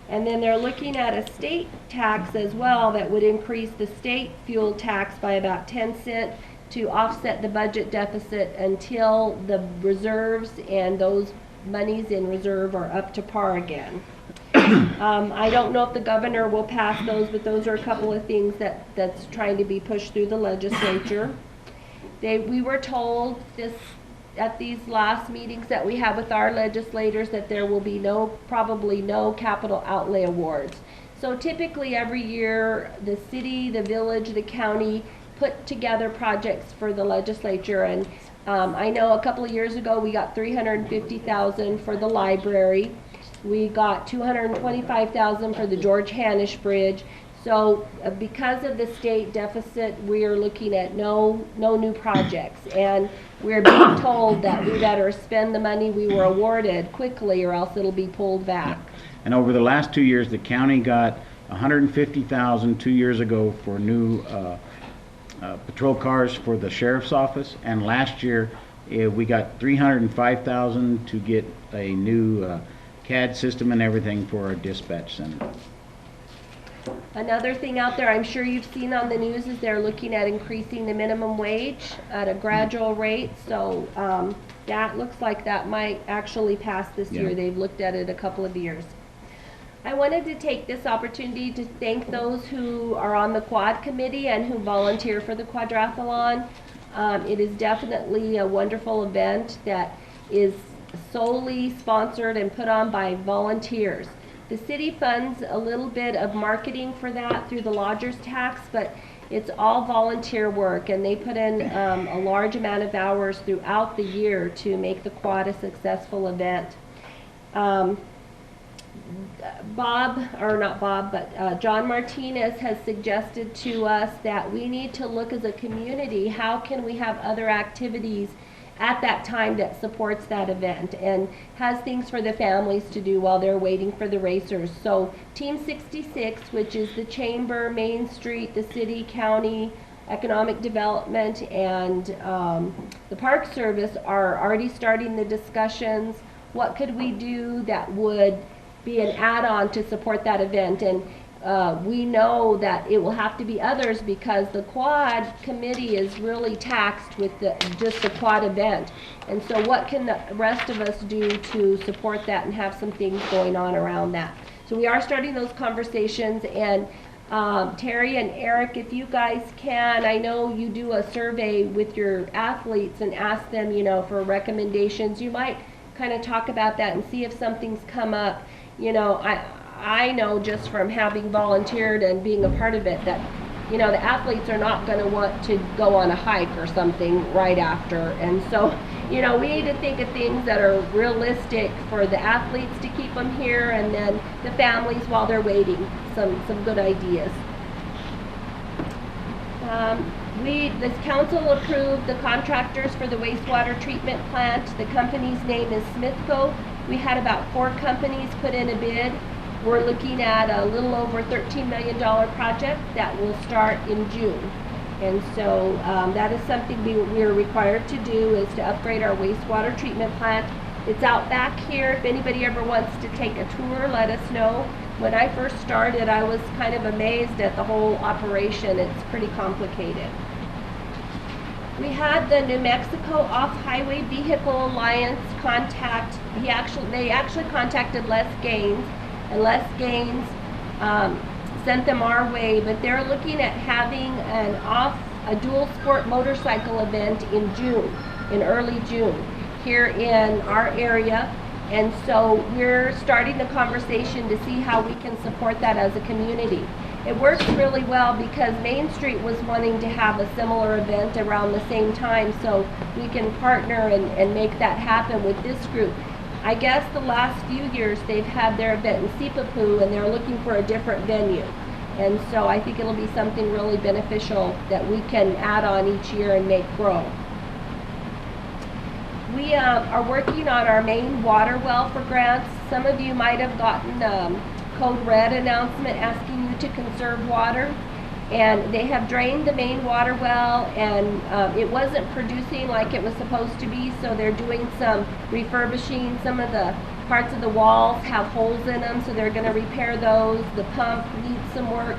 And then they're looking at a state tax as well that would increase the state fuel tax by about 10 cents to offset the budget deficit until the reserves and those monies in reserve are up to par again. I don't know if the governor will pass those, but those are a couple of things that's trying to be pushed through the legislature. We were told at these last meetings that we have with our legislators that there will be probably no capital outlay awards. So typically every year the city, the village, the county put together projects for the legislature, and I know a couple of years ago we got $350,000 for the library. We got $225,000 for the George Hanisch Bridge. So because of the state deficit, we are looking at no new projects, and we're being told that we better spend the money we were awarded quickly or else it'll be pulled back. And over the last 2 years, the county got $150,000 2 years ago for new patrol cars for the sheriff's office, and last year we got $305,000 to get a new CAD system and everything for our dispatch center. Another thing out there I'm sure you've seen on the news is they're looking at increasing the minimum wage at a gradual rate. So that looks like that might actually pass this year. They've looked at it a couple of years. I wanted to take this opportunity to thank those who are on the quad committee and who volunteer for the quadrathlon. It is definitely a wonderful event that is solely sponsored and put on by volunteers. The city funds a little bit of marketing for that through the lodger's tax, but it's all volunteer work, and they put in a large amount of hours throughout the year to make the quad a successful event. John Martinez has suggested to us that we need to look as a community, how can we have other activities at that time that supports that event and has things for the families to do while they're waiting for the racers. So Team 66, which is the chamber, Main Street, the city, county, economic development, and the Park Service are already starting the discussions. What could we do that would be an add-on to support that event? And we know that it will have to be others because the quad committee is really taxed with just the quad event. And so what can the rest of us do to support that and have some things going on around that? So we are starting those conversations, and Terry and Eric, if you guys can, I know you do a survey with your athletes and ask them, for recommendations. You might kind of talk about that and see if something's come up. I know just from having volunteered and being a part of it that, the athletes are not going to want to go on a hike or something right after. And so, we need to think of things that are realistic for the athletes to keep them here, and then the families while they're waiting, some good ideas. This council approved the contractors for the wastewater treatment plant. The company's name is Smithco. We had about 4 companies put in a bid. We're looking at a little over $13 million project that will start in June. And so that is something we are required to do, is to upgrade our wastewater treatment plant. It's out back here. If anybody ever wants to take a tour, let us know. When I first started, I was kind of amazed at the whole operation. It's pretty complicated. We had the New Mexico Off-Highway Vehicle Alliance contact. They actually contacted Les Gaines, and Les Gaines sent them our way, but they're looking at having a dual sport motorcycle event in June, in early June, here in our area. And so we're starting the conversation to see how we can support that as a community. It works really well because Main Street was wanting to have a similar event around the same time, so we can partner and make that happen with this group. I guess the last few years they've had their event in Sipapoo and they're looking for a different venue. And so I think it'll be something really beneficial that we can add on each year and make grow. We are working on our main water well for grants. Some of you might have gotten Code Red announcement asking you to conserve water. And they have drained the main water well, and it wasn't producing like it was supposed to be, so they're doing some refurbishing. Some of the parts of the walls have holes in them, so they're going to repair those. The pump needs some work.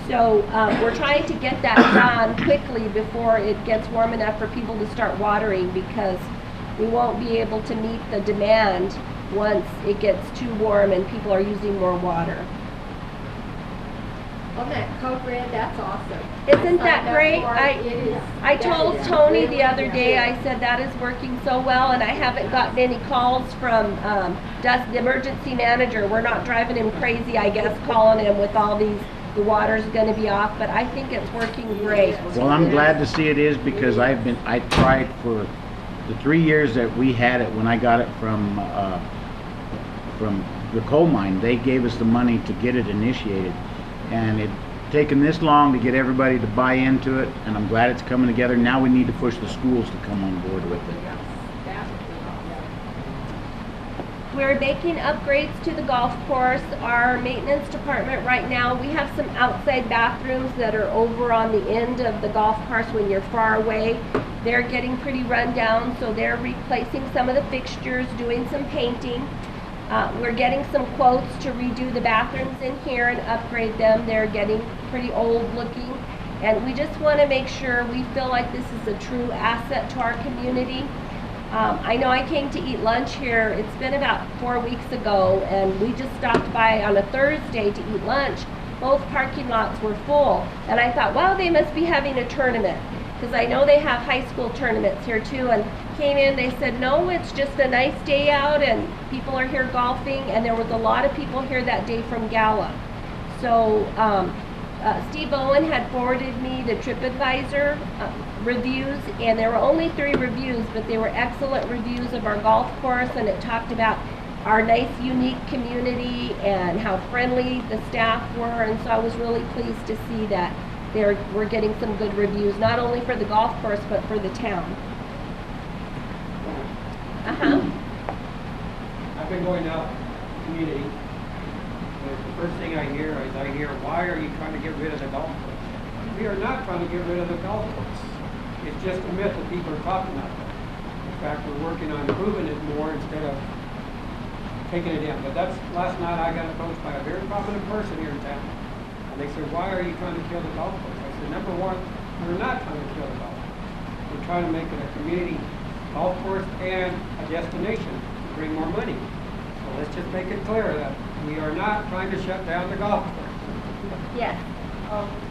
So we're trying to get that done quickly before it gets warm enough for people to start watering, because we won't be able to meet the demand once it gets too warm and people are using more water. On that Code Red, that's awesome. Isn't that signed up great? for it. I That told is Tony really the other day, good. I said that is working so well, and I haven't gotten any calls from the emergency manager. We're not driving him crazy, I guess, calling him with all these, the water's gonna be off, but I think it's working great. Well, I'm glad to see it is, because I tried for the 3 years that we had it, when I got it from the coal mine. They gave us the money to get it initiated, and it taken this long to get everybody to buy into it, and I'm glad it's coming together. Now we need to push the schools to come on board with it. We're making upgrades to the golf course. Our maintenance department right now, we have some outside bathrooms that are over on the end of the golf course when you're far away. They're getting pretty run down, so they're replacing some of the fixtures, doing some painting. We're getting some quotes to redo the bathrooms in here and upgrade them. They're getting pretty old looking. And we just want to make sure we feel like this is a true asset to our community. I know I came to eat lunch here, it's been about 4 weeks ago, and we just stopped by on a Thursday to eat lunch. Both parking lots were full. And I thought, wow, they must be having a tournament, because I know they have high school tournaments here too. And came in, they said, no, it's just a nice day out and people are here golfing, and there was a lot of people here that day from Gala. So Steve Owen had forwarded me the TripAdvisor reviews, and there were only 3 reviews, but they were excellent reviews of our golf course, and it talked about our nice, unique community and how friendly the staff were, and so I was really pleased to see that we're getting some good reviews, not only for the golf course, but for the town. I've been going out in the community, and the first thing I hear is, why are you trying to get rid of the golf course? We are not trying to get rid of the golf course. It's just a myth that people are talking about. In fact, we're working on improving it more instead of taking it in. But last night I got approached by a very prominent person here in town. And they said, why are you trying to kill the golf course? I said, number one, we're not trying to kill the golf course. We're trying to make it a community golf course and a destination to bring more money. So let's just make it clear that we are not trying to shut down the golf course. Yes.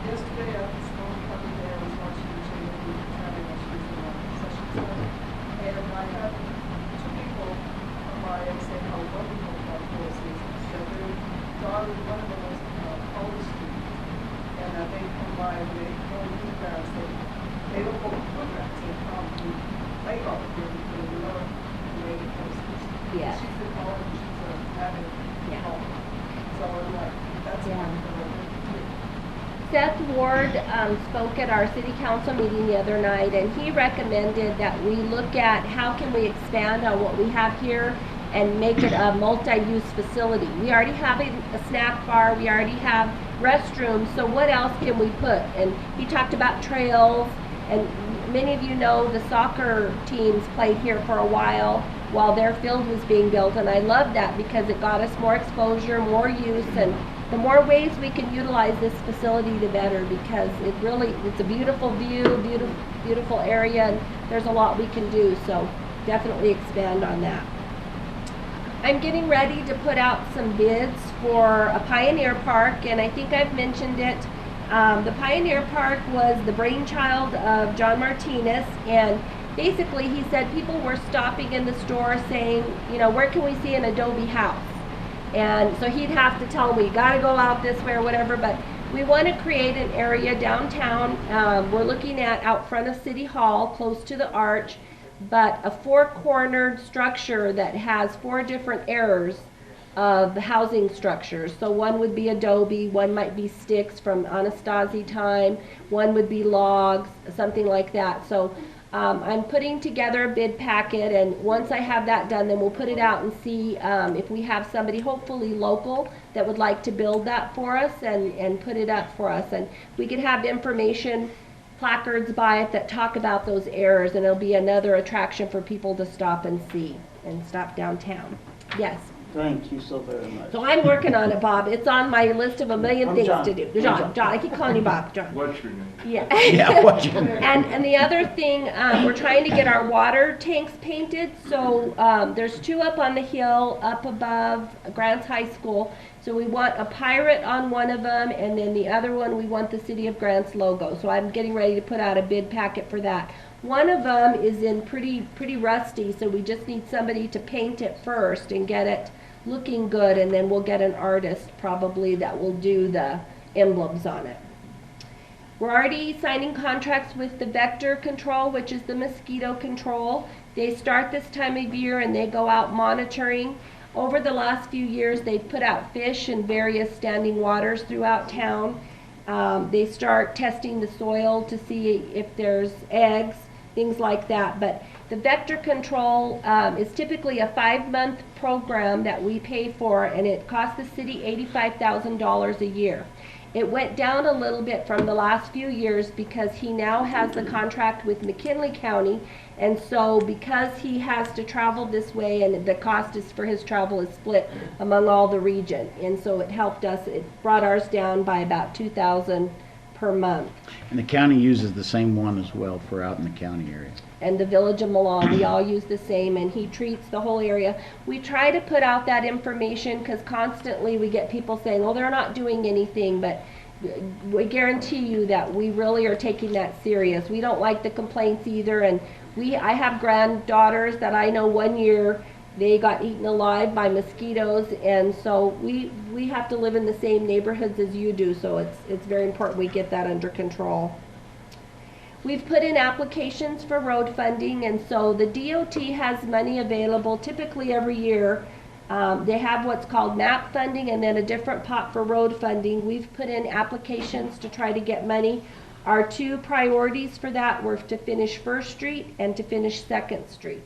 Yesterday at the stone company there, I was watching the TV having a session started. And I had 2 people come by and say how wonderful that course is. So their daughter is one of the most oldest students. And they come by and they told me that they don't hold programs. They come to play golf here because they love the way the course is. Yeah. She's in college, she's having golf. So I'm like, that's wonderful. Seth Ward spoke at our city council meeting the other night, and he recommended that we look at how can we expand on what we have here and make it a multi-use facility. We already have a snack bar, we already have restrooms, so what else can we put? And he talked about trails, and many of you know the soccer teams played here for a while their field was being built, and I love that because it got us more exposure, more use, and the more ways we can utilize this facility, the better, because it's a beautiful view, beautiful area, and there's a lot we can do, so definitely expand on that. I'm getting ready to put out some bids for a Pioneer Park, and I think I've mentioned it. The Pioneer Park was the brainchild of John Martinez, and basically he said people were stopping in the store saying, you know, where can we see an adobe house? And so he'd have to tell me, you gotta go out this way or whatever, but we want to create an area downtown. We're looking at out front of City Hall, close to the arch, but a four-cornered structure that has 4 different eras of the housing structures. So one would be adobe, one might be sticks from Anastasi time, one would be logs, something like that. So I'm putting together a bid packet, and once I have that done, then we'll put it out and see if we have somebody, hopefully local, that would like to build that for us and put it up for us. And we could have information placards by it that talk about those errors, and it'll be another attraction for people to stop and see and stop downtown. Yes. Thank you so very much. So I'm working on it, Bob. It's on my list of a million things John. to do. I'm John, I keep calling you Bob, John. What's your name? Yeah. Yeah, what's your name? And the other thing, we're trying to get our water tanks painted. So there's 2 up on the hill, up above Grants High School. So we want a pirate on one of them, and then the other one we want the City of Grants logo. So I'm getting ready to put out a bid packet for that. One of them is in pretty rusty, so we just need somebody to paint it first and get it looking good, and then we'll get an artist probably that will do the emblems on it. We're already signing contracts with the Vector Control, which is the mosquito control. They start this time of year and they go out monitoring. Over the last few years, they've put out fish in various standing waters throughout town. They start testing the soil to see if there's eggs, things like that. But the Vector Control is typically a 5-month program that we pay for, and it costs the city $85,000 a year. It went down a little bit from the last few years because he now has the contract with McKinley County, and so because he has to travel this way and the cost is for his travel is split among all the region, and so it helped us. It brought ours down by about $2,000 per month. And the county uses the same one as well for out in the county area. And the Village of Milan, we all use the same, and he treats the whole area. We try to put out that information because constantly we get people saying, oh, they're not doing anything, but we guarantee you that we really are taking that serious. We don't like the complaints either, and I have granddaughters that I know 1 year they got eaten alive by mosquitoes, and so we have to live in the same neighborhoods as you do, so it's very important we get that under control. We've put in applications for road funding, and so the DOT has money available typically every year. They have what's called MAP funding and then a different pot for road funding. We've put in applications to try to get money. Our 2 priorities for that were to finish First Street and to finish Second Street.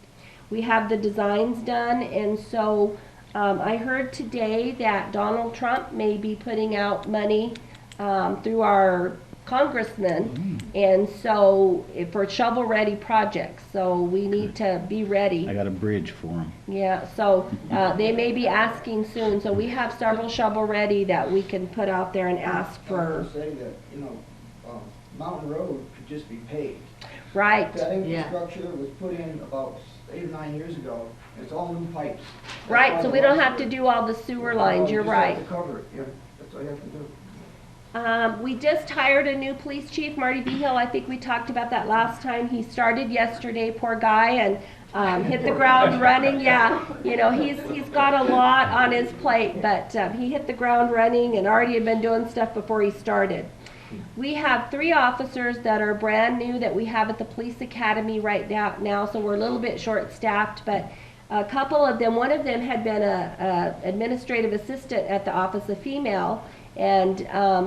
We have the designs done, and so I heard today that Donald Trump may be putting out money through our congressman, and so for shovel-ready projects, so we need to be ready. I got a bridge for them. Yeah, so they may be asking soon, so we have several shovel-ready that we can put out there and ask for. Say that, you know, Mountain Road could just be paved. Right. That infrastructure was put in about 8 or 9 years ago. It's all new pipes. That's Right, why so the we don't water- have to do all the sewer lines, you're You just have right. to cover it, yeah, that's all you have to do. We just hired a new police chief, Marty Behill. I think we talked about that last time. He started yesterday, poor guy, and hit the ground running. Yeah, you know, he's got a lot on his plate, but he hit the ground running and already had been doing stuff before he started. We have 3 officers that are brand new that we have at the police academy right now, so we're a little bit short-staffed, but a couple of them, one of them had been a administrative assistant at the office, a female, and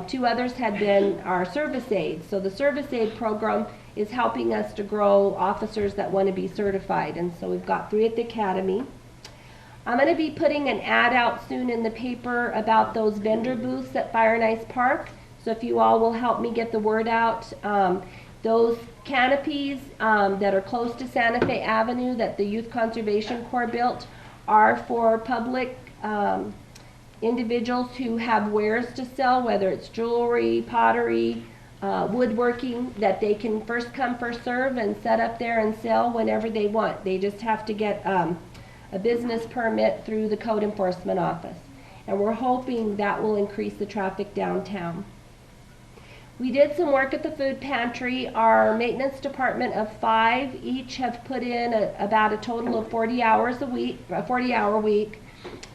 2 others had been our service aides. So the service aide program is helping us to grow officers that want to be certified, and so we've got 3 at the academy. I'm going to be putting an ad out soon in the paper about those vendor booths at Fire and Ice Park. So if you all will help me get the word out, those canopies that are close to Santa Fe Avenue that the Youth Conservation Corps built are for public individuals who have wares to sell, whether it's jewelry, pottery, woodworking, that they can first come, first serve and set up there and sell whenever they want. They just have to get a a business permit through the code enforcement office. And we're hoping that will increase the traffic downtown. We did some work at the food pantry. Our maintenance department of 5 each have put in about a total of 40 hours a week, a 40-hour week,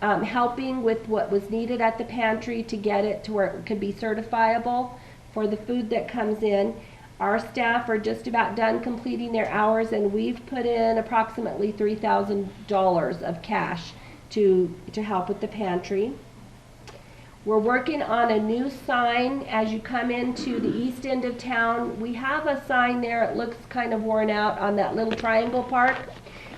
helping with what was needed at the pantry to get it to where it could be certifiable for the food that comes in. Our staff are just about done completing their hours, and we've put in approximately $3,000 of cash to help with the pantry. We're working on a new sign as you come into the east end of town. We have a sign there, it looks kind of worn out on that little triangle park.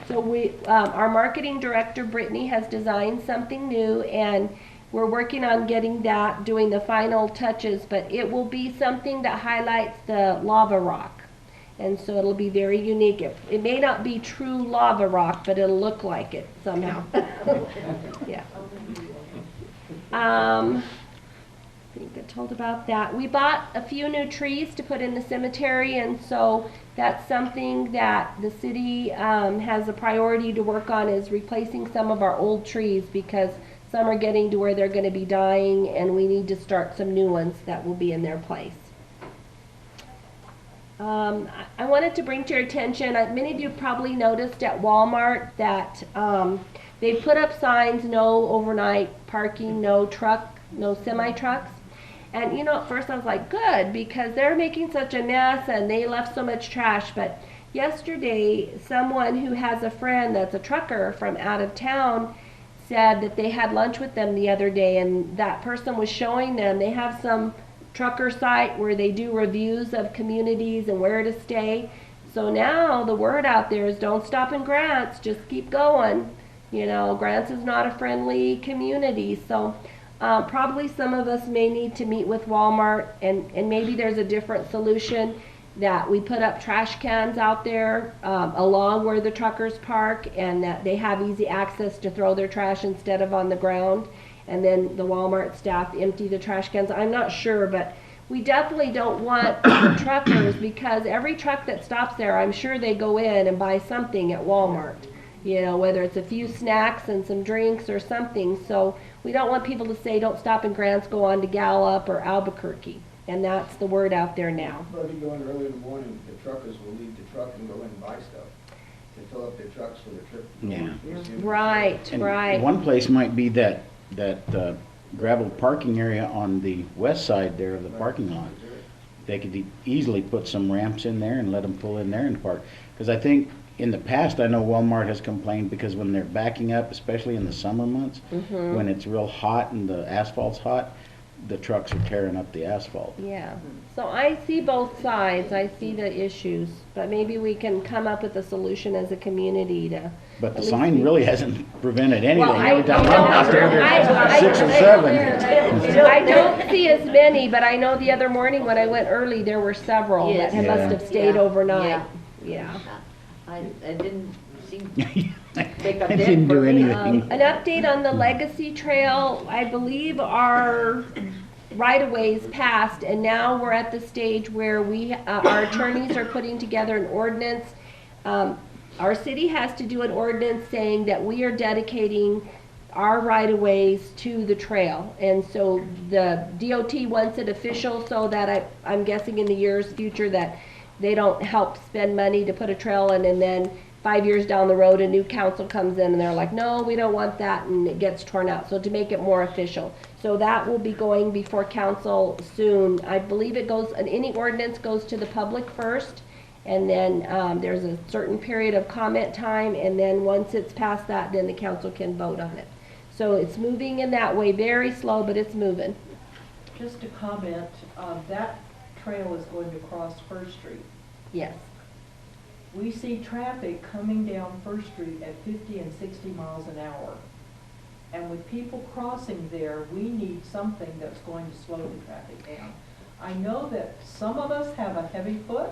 So our marketing director, Brittany, has designed something new, and we're working on getting that, doing the final touches, but it will be something that highlights the lava rock. And so it'll be very unique. It may not be true lava rock, but it'll look like it somehow. Yeah. I think I told about that. We bought a few new trees to put in the cemetery, and so that's something that the city has a priority to work on, is replacing some of our old trees, because some are getting to where they're going to be dying, and we need to start some new ones that will be in their place. I wanted to bring to your attention, many of you probably noticed at Walmart that they've put up signs, no overnight parking, no semi-trucks. And you know, at first I was like, good, because they're making such a mess and they left so much trash. But yesterday, someone who has a friend that's a trucker from out of town said that they had lunch with them the other day, and that person was showing them, they have some trucker site where they do reviews of communities and where to stay. So now the word out there is don't stop in Grants, just keep going. You know, Grants is not a friendly community, so probably some of us may need to meet with Walmart, and maybe there's a different solution, that we put up trash cans out there along where the truckers park, and that they have easy access to throw their trash instead of on the ground, and then the Walmart staff empty the trash cans. I'm not sure, but we definitely don't want the truckers, because every truck that stops there, I'm sure they go in and buy something at Walmart. You know, whether it's a few snacks and some drinks or something. So we don't want people to say, don't stop in Grants, go on to Gallup or Albuquerque. And that's the word out there now. Probably going early in the morning, the truckers will leave the truck and go in and buy stuff to fill up their trucks for the trip. Yeah. Right, And right. one place might be that gravel parking area on the west side there of the parking lot. They could easily put some ramps in there and let them pull in there and park. Because I think in the past, I know Walmart has complained, because when they're backing up, especially in the summer months, when it's real hot and the asphalt's hot, the trucks are tearing up the asphalt. Yeah. So I see both sides. I see the issues. But maybe we can come up with a solution as a community to... But the at least sign be- really hasn't prevented anything. Well, Every time I'm out there, there's 6 or 7. I don't see as many, but I know the other morning when I went early, there were several Yes. that must have stayed Yeah. overnight. Yeah. I didn't seem to I pick up that didn't do for me. anything. An update on the Legacy Trail, I believe our right-of-ways passed, and now we're at the stage where our attorneys are putting together an ordinance. Our city has to do an ordinance saying that we are dedicating our right-of-ways to the trail. And so the DOT wants it official, so that I'm guessing in the years future that they don't help spend money to put a trail in, and then 5 years down the road, a new council comes in and they're like, no, we don't want that, and it gets torn out. So to make it more official. So that will be going before council soon. I believe any ordinance goes to the public first, and then there's a certain period of comment time, and then once it's past that, then the council can vote on it. So it's moving in that way, very slow, but it's moving. Just to comment, that trail is going to cross First Street. Yes. We see traffic coming down First Street at 50 and 60 miles an hour. And with people crossing there, we need something that's going to slow the traffic down. I know that some of us have a heavy foot,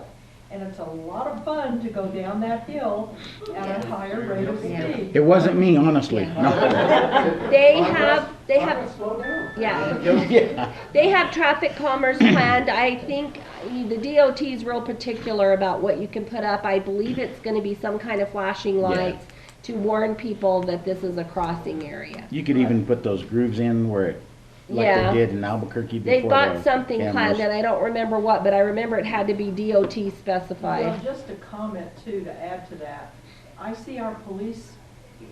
and it's a lot of fun to go down that hill at a higher rate of speed. It wasn't me, honestly. No. They have, yeah. Yeah. They have traffic calmers planned. I think the DOT is real particular about what you can put up. I believe it's going to be some kind of flashing lights to warn people that this is a crossing area. You could even put those grooves in where it, like Yeah. they did in Albuquerque before. They've got the something cameras. planned, and I don't remember what, but I remember it had to be DOT Well, specified. just a comment too, to add to that. I see our police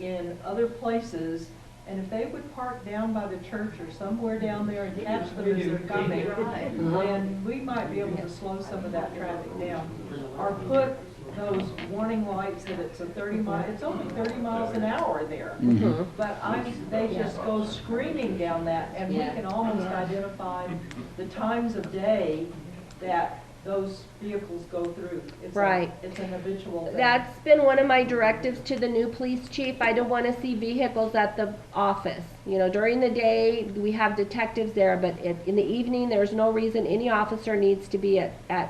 in other places, and if they would park down by the church or somewhere down there and catch them as they're coming, then we might be able to slow some of that traffic down. Or put those warning lights that it's a 30 mile, it's only 30 miles an hour there. Mhm. But they just go screaming down that, and we can almost identify the times of day that those vehicles go through. Right. It's an habitual thing. That's been one of my directives to the new police chief. I don't want to see vehicles at the office. You know, during the day, we have detectives there, but in the evening, there's no reason any officer needs to be at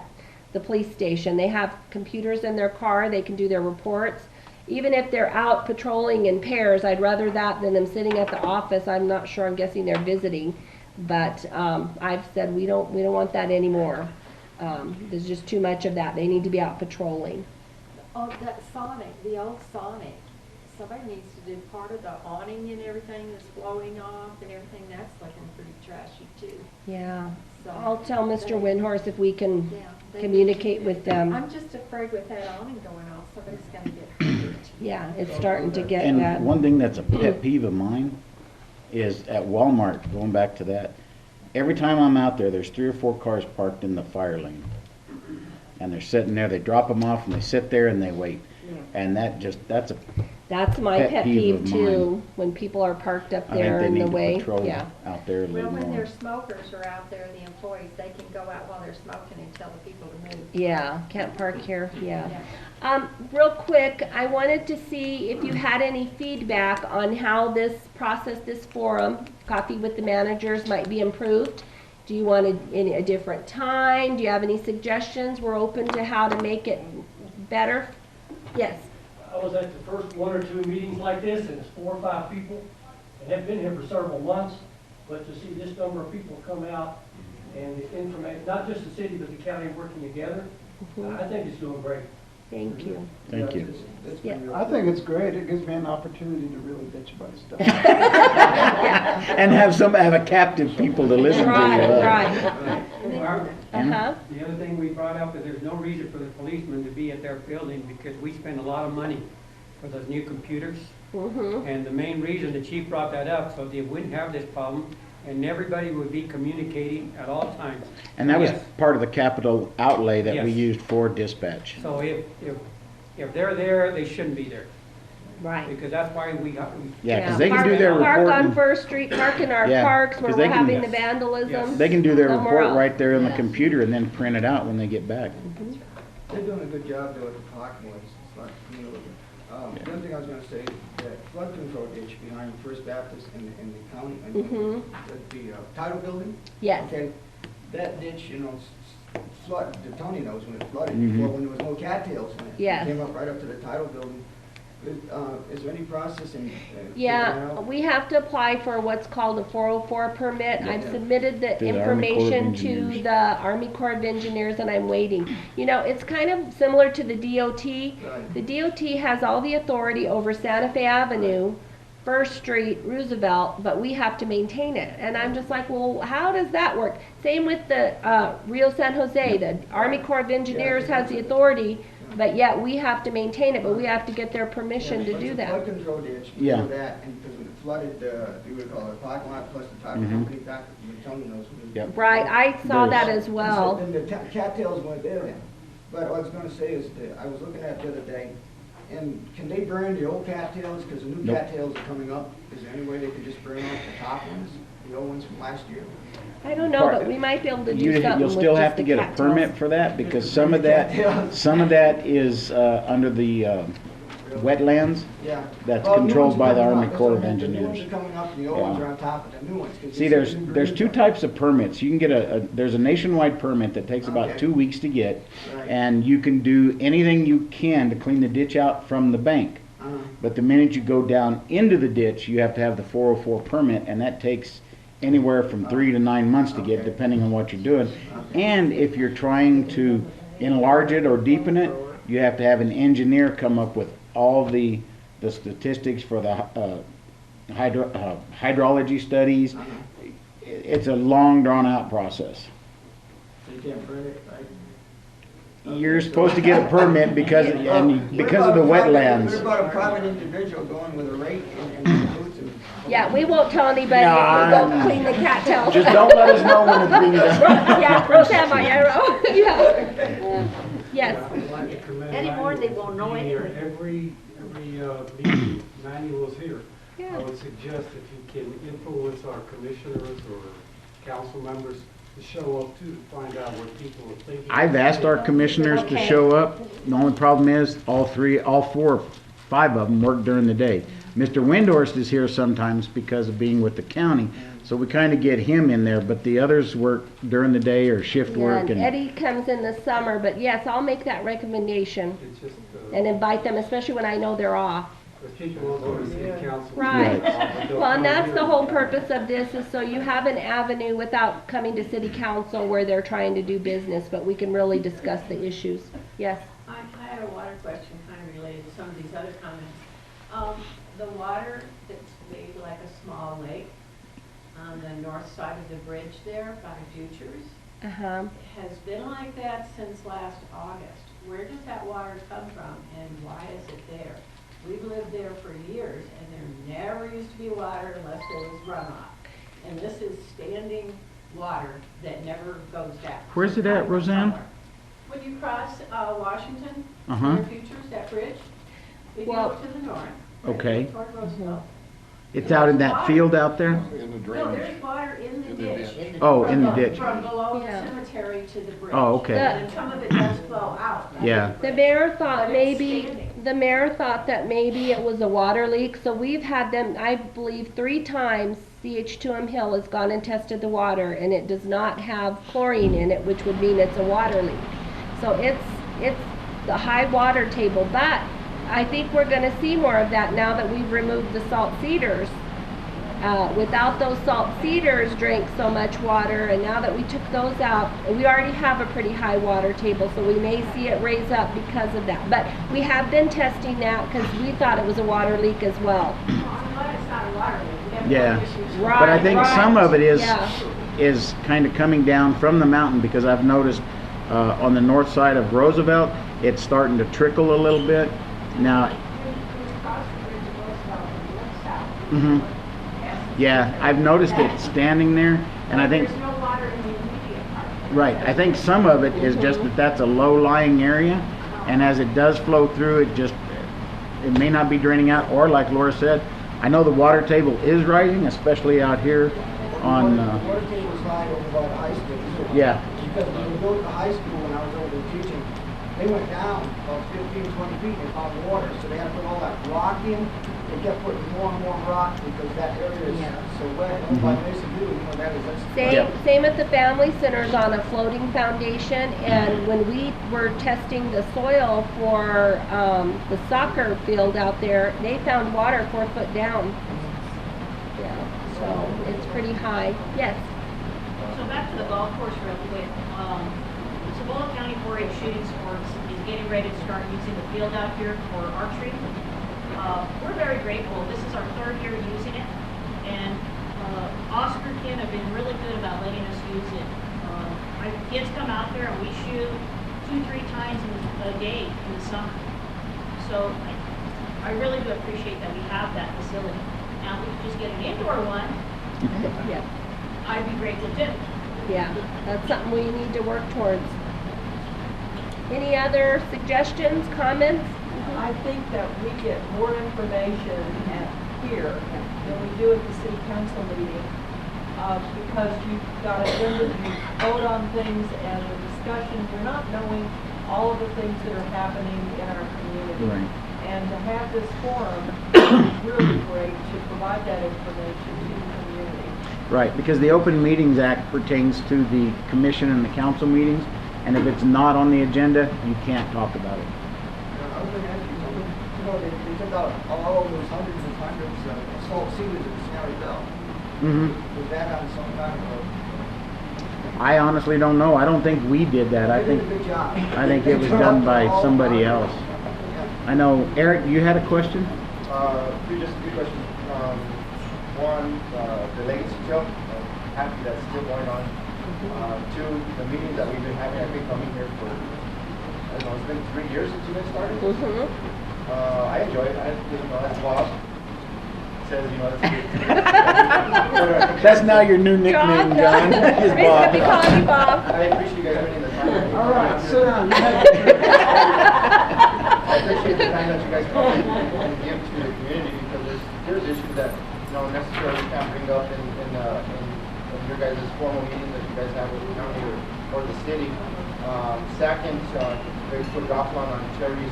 the police station. They have computers in their car, they can do their reports. Even if they're out patrolling in pairs, I'd rather that than them sitting at the office. I'm not sure, I'm guessing they're visiting. But I've said we don't want that anymore. There's just too much of that. They need to be out patrolling. Oh, that Sonic, the old Sonic, somebody needs to do part of the awning and everything that's blowing off and everything, that's looking pretty trashy too. Yeah. So I'll tell Mr. they- Windhorse if we can Yeah, they- communicate with them. I'm just afraid with that awning going off, somebody's gonna get hurt. Yeah, it's starting to get And bad. one thing that's a pet peeve of mine is at Walmart, going back to that, every time I'm out there, there's 3 or 4 cars parked in the fire lane. And they're sitting there, they drop them off and they sit there and they wait. And that's a, That's my pet pet peeve peeve of too, when people are parked up I think there they in need the to way. patrol Yeah. out there a Well, little when more. their smokers are out there, the employees, they can go out while they're smoking and tell the people to move. Yeah, can't park here, yeah. Yeah. Real quick, I wanted to see if you had any feedback on how this process, this forum, Coffee with the Managers, might be improved. Do you want a different time? Do you have any suggestions? We're open to how to make it better. Yes. I was at the first 1 or 2 meetings like this, and it's 4 or 5 people, and have been here for several months, but to see this number of people come out and the information, not just the city, but the county working together, I think it's doing great. Thank you. Thank you. Yeah. I think it's great. It gives me an opportunity to really bitch about stuff. And have a captive people to listen to. Right. Our- Uh-huh. The other thing we brought up is there's no reason for the policemen to be at their building because we spend a lot of money for those new computers. Mm-hmm. And the main reason the chief brought that up, so they wouldn't have this problem and everybody would be communicating at all times. And that was Yes. part of the capital outlay that we Yes. used for dispatch. So if they're there, they shouldn't be there. Right. Because that's why we got. Yeah, because they can do their Park on reporting. First Street, park in our Yeah, parks where 'cause we're they can- having the Yes. vandalism. Yes. They can do their somewhere report else. right there on the computer and then print it out when they get back. They're doing a good job though at the parking lots. It's not, you know, the other thing I was gonna say, that flood control ditch behind First Baptist in the county, Mhm. at the title building. Yes. Okay, that ditch, you know, flood, Tony knows when it flooded, Mhm. before when there was no cattails in it. Yes. It came up right up to the title building. Is there any process in? figuring Yeah, out? we have to apply for what's called a 404 permit. I've Yeah. submitted the To the Army Corps of information to Engineers. the Army Corps of Engineers and I'm waiting. You know, it's kind of similar to the DOT. Right. The DOT has all the authority over Santa Fe Avenue, First Street, Roosevelt, but we have to maintain it. And I'm just like, well, how does that work? Same with the Rio San Jose, the Army Corps of Engineers has the authority, but yet we have to maintain it, but we have to get their permission to Yeah, do but the that. flood control ditch, Yeah. do that, and because when it flooded, you would call it a parking lot plus the title Mhm. company back, Tony knows. Yep. Right, I saw that There's- as well. And the cattails weren't there then. But what I was gonna say is that I was looking at it the other day, and can they burn the old cattails? Because the new Nope. cattails are coming up. Is there any way they could just burn off the top ones, the old ones from last year? I don't know, but we might be able to do something You'll with still just have to the get a cattails. permit for that because some of that is under the wetlands. Yeah. That's Well, new controlled ones are by the coming Army up. That's Corps what of I meant. The new Engineers. ones are coming up, and the old ones Yeah. are on top of the new ones. 'Cause See, you there's the there's green two ones. types of permits. You can get there's a nationwide permit that takes about Okay. 2 weeks to get, Right. and you can do anything you can to clean the ditch out from the bank. Uh-huh. But the minute you go down into the ditch, you have to have the 404 permit, and that takes anywhere from 3 to 9 months to get, Okay. depending on what you're doing. And if you're trying to enlarge it or deepen it, you have to have an engineer come up with all the the statistics for the hydrology studies. It's a long, drawn-out process. You can't print it, right? You're supposed to get a permit because of the What wetlands. about a private individual going with a rake and boots and? Yeah, we won't tell anybody No, if we go clean the cattails. Just don't let us know when it's being done. Yeah, Roseanne Mayero, yeah. Yes. I'd like to commend Anymore, they won't know Manuel. anything. Every meeting, Manuel is here. Yeah. I would suggest if you can influence our commissioners or council members to show up too, to find out what people are thinking. I've asked our commissioners to Okay. show up. The only problem is all 4, 5 of them work during the day. Mr. Windhorst is here sometimes because of being with the county, so we kind of get him in there, but the others work during the day or shift Yeah, work. and And Eddie comes in the summer, but yes, I'll make that recommendation It's just, and invite them, especially when I know they're off. because people won't go to city council. Right. But they'll Well, and come that's here. the whole purpose of this, is so you have an avenue without coming to city council where they're trying to do business, but we can really discuss the issues. Yes? I had a water question kind of related to some of these other comments. The water that's made like a small lake on the north side of the bridge there by Futures Uh-huh. has been like that since last August. Where does that water come from and why is it there? We've lived there for years and there never used to be water unless there was runoff. And this is standing water that never goes down. Where's it at, Roseanne? When you cross Washington, Uh-huh. near Futures, that bridge, if you Well- go to the north, Okay. toward Roosevelt. It's out in that field out there? No, there's water in the ditch. Oh, in the ditch. From below the Yeah. cemetery to the bridge. Oh, okay. And some of it does flow out. Yeah. The mayor thought But it's maybe, standing. the mayor thought that maybe it was a water leak, so we've had them, I believe, 3 times, CH2M Hill has gone and tested the water, and it does not have chlorine in it, which would mean it's a water leak. So it's the high water table, but I think we're gonna see more of that now that we've removed the salt cedars. Without those salt cedars drank so much water, and now that we took those out, we already have a pretty high water table, so we may see it raise up because of that. But we have been testing that because we thought it was a water leak as well. I'm glad it's not a water leak. We have Yeah. no issues. But I think some of it Yeah. is kind of coming down from the mountain, because I've noticed on the north side of Roosevelt, it's starting to trickle a little bit. Now, Across the bridge of Roosevelt and look south. mhm. Yeah, I've noticed it standing there, and I think, There's no water in the immediate part. right, I think some of it is just that that's a low-lying area, and as it does flow through, it may not be draining out, or like Laura said, I know the water table is rising, especially out here on, Water table was high over by the high school. yeah, Because when we go to the high school, when I was over there teaching, they went down about 15, 20 feet and found water, so they had to put all that rock in. They kept putting more and more rock because that area is so wet. And by Mason View, that is, that's. Same at the family centers on a floating foundation, and when we were testing the soil for the soccer field out there, they found water 4 foot down. Yeah, so it's pretty high. Yes. So back to the golf course real quick. Cibola County 4-H Shooting Sports is getting ready to start using the field out here for archery. We're very grateful. This is our 3rd year using it, and Oscar Ken have been really good about letting us use it. My kids come out there and we shoot 2-3 times a day in the summer. So I really do appreciate that we have that facility. Now, if we could just get an indoor one, Yeah. I'd be grateful too. Yeah, that's something we need to work towards. Any other suggestions, comments? I think that we get more information here than we do at the city council meeting, because you've got agendas, you vote on things, and the discussion, you're not knowing all of the things that are happening in our community. Right. And to have this forum is really great to provide that information to the community. right, because the Open Meetings Act pertains to the commission and the council meetings, and if it's not on the agenda, you can't talk about it. I was going to ask you something. You know, they took out all of those hundreds and hundreds of salt cedars at the Snelly Bell. Mm-hmm. Was that on some kind of I honestly don't know. I don't think we did that. I They did think, a good job. I think it was done by somebody else. I know, Eric, you had a question? Just a few questions. One, the legacy trail, I'm happy that's still going on. Two, the meetings that we've been having, I've been coming here for, I don't know, it's been 3 years since you guys started. I enjoy it. That's Bob. Says, that's good. That's now your new nickname, John. Is Bob. We call you Bob. I appreciate you guys spending the time. All right, sit down. I appreciate the time that you guys come and give to the community because there's issues that necessarily can't bring up in your guys' formal meetings that you guys have with the county or the city. Second, there's Quadrathlon on Cherry's,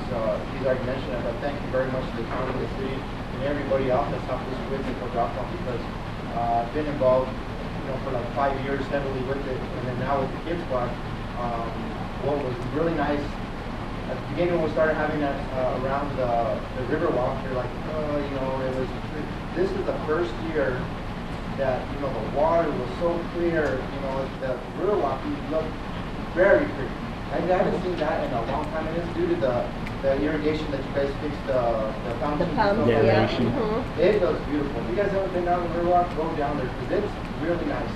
he's already mentioned it, but thank you very much to the county, the city, and everybody else that's helped us with the Quadrathlon because I've been involved, for like 5 years heavily with it, and then now with the Kids Squad. What was really nice at the beginning when we started having that around the river walk, you're like, this is the first year that, the water was so clear, the river walk looked very pretty. I haven't seen that in a long time, and it's due to the irrigation that you guys fixed, the fountain. The pump, yeah. It looks beautiful. If you guys haven't been down the river walk, go down there, because it's really nice.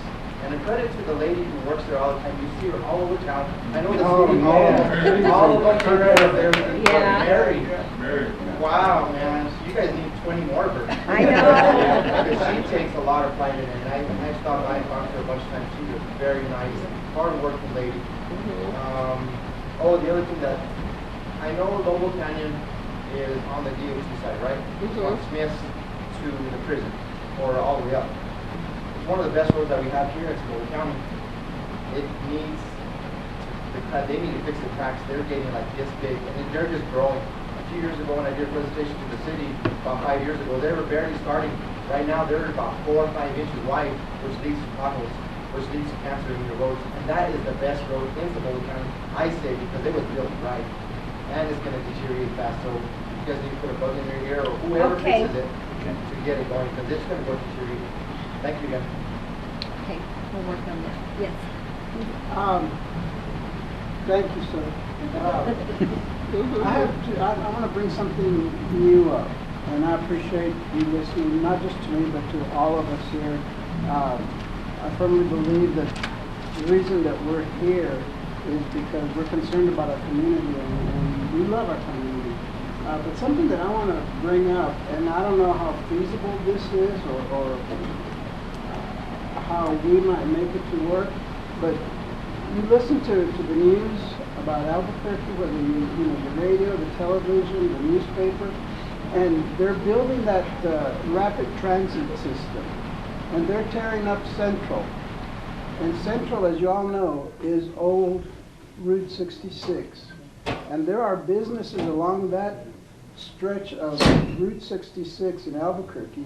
And a credit to the lady who works there all the time. You see her all over town. I know the city, all of them are there. Mary. Wow, man. You guys need 20 more of her. I know. Because she takes a lot of pride in it. And I stopped by and talked to her a bunch of times. She's a very nice, hard-working lady. The other thing that I know Lobo Canyon is on the DOT side, right? From Smith's to the prison, or all the way up. One of the best roads that we have here in Sonoma County. It needs they need to fix the cracks. They're getting like this big, and they're just growing. A few years ago, when I did a presentation to the city, about 5 years ago, they were barely starting. Right now, they're about 4 or 5 inches wide, which leads to potholes, which leads to cancer in your roads. And that is the best road in Sonoma County, I say, because it was built right, and it's going to deteriorate fast. So you guys need to put a bug in your ear, or whoever fixes it, to get it going, because it's going to go deteriorate. Thank you again. Okay, we'll work on that. Yes. Thank you, sir. I want to bring something new up, and I appreciate you listening, not just to me, but to all of us here. I firmly believe that the reason that we're here is because we're concerned about our community, and we love our community. But something that I want to bring up, and I don't know how feasible this is, or how we might make it to work, but you listen to the news about Albuquerque, whether the radio, the television, the newspaper, and they're building that rapid transit system, and they're tearing up Central. And Central, as you all know, is old Route 66. And there are businesses along that stretch of Route 66 in Albuquerque